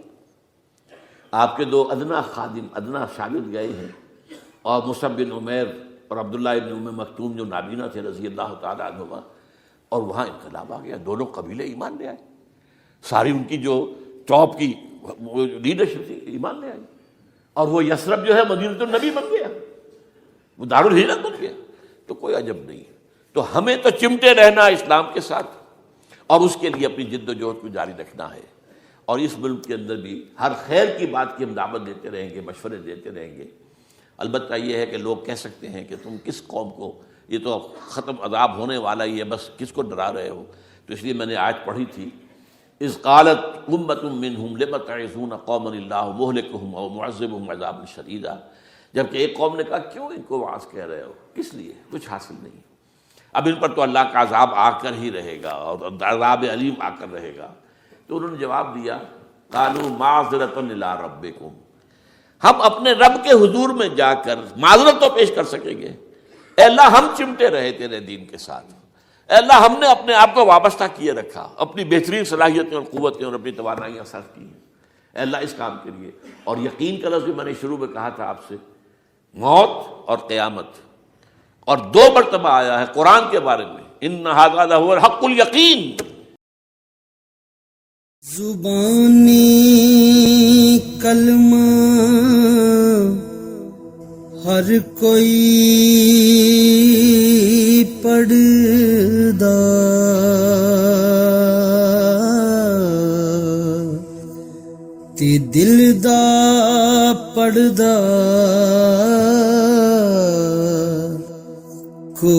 آپ کے 2 ادنا خادم ادنا شاگرد گئے ہیں اور مصعب بن عمیر اور عبداللہ بن ام مکتوم جو نابینا تھے رضی اللہ تعالیٰ عنہما, اور وہاں انقلاب آ گیا. دونوں قبیلے ایمان لے آئے, ساری ان کی جو ٹاپ کی لیڈرشپ تھی ایمان لے آئی. اور وہ یثرب جو ہے مدینۃ النبی بن گیا, وہ دارالہجرت بن گیا. تو کوئی عجب نہیں. تو ہمیں تو چمٹے رہنا اسلام کے ساتھ اور اس کے لیے اپنی جد و جہد کو جاری رکھنا ہے. اور اس ملک کے اندر بھی ہر خیر کی بات کی ہم دعوت دیتے رہیں گے, مشورے دیتے رہیں گے. البتہ یہ ہے کہ لوگ کہہ سکتے ہیں کہ تم کس قوم کو, یہ تو ختم عذاب ہونے والا ہی ہے, بس کس کو ڈرا رہے ہو. تو اس لیے میں نے آیت پڑھی تھی اذ قالت امۃ منہم لم تعظون قوما اللہ مہلکہم او معذبہم عذابا شدیدا, جبکہ ایک قوم نے کہا کیوں ان کو واعظ کہہ رہے ہو, کس لیے, کچھ حاصل نہیں. اب ان پر تو اللہ کا عذاب آ کر ہی رہے گا اور عذاب علیم آ کر رہے گا. تو انہوں نے جواب دیا قالوا معذرۃ الی ربکم، ہم اپنے رب کے حضور میں جا کر معذرت تو پیش کر سکیں گے، اے اللہ ہم چمٹے رہے تیرے دین کے ساتھ، اے اللہ ہم نے اپنے آپ کو وابستہ کیے رکھا، اپنی بہترین صلاحیتیں اور قوتیں اور اپنی توانائیاں صرف کی ہیں اے اللہ اس کام کے لیے۔ اور یقین کا لفظ بھی میں نے شروع میں کہا تھا آپ سے، موت اور قیامت، اور 2 مرتبہ آیا ہے قرآن کے بارے میں، ان ھذا لہو الحق الیقین۔ زبانی کلمہ ہر کوئی پڑھدا، تے دل دا پڑھدا کو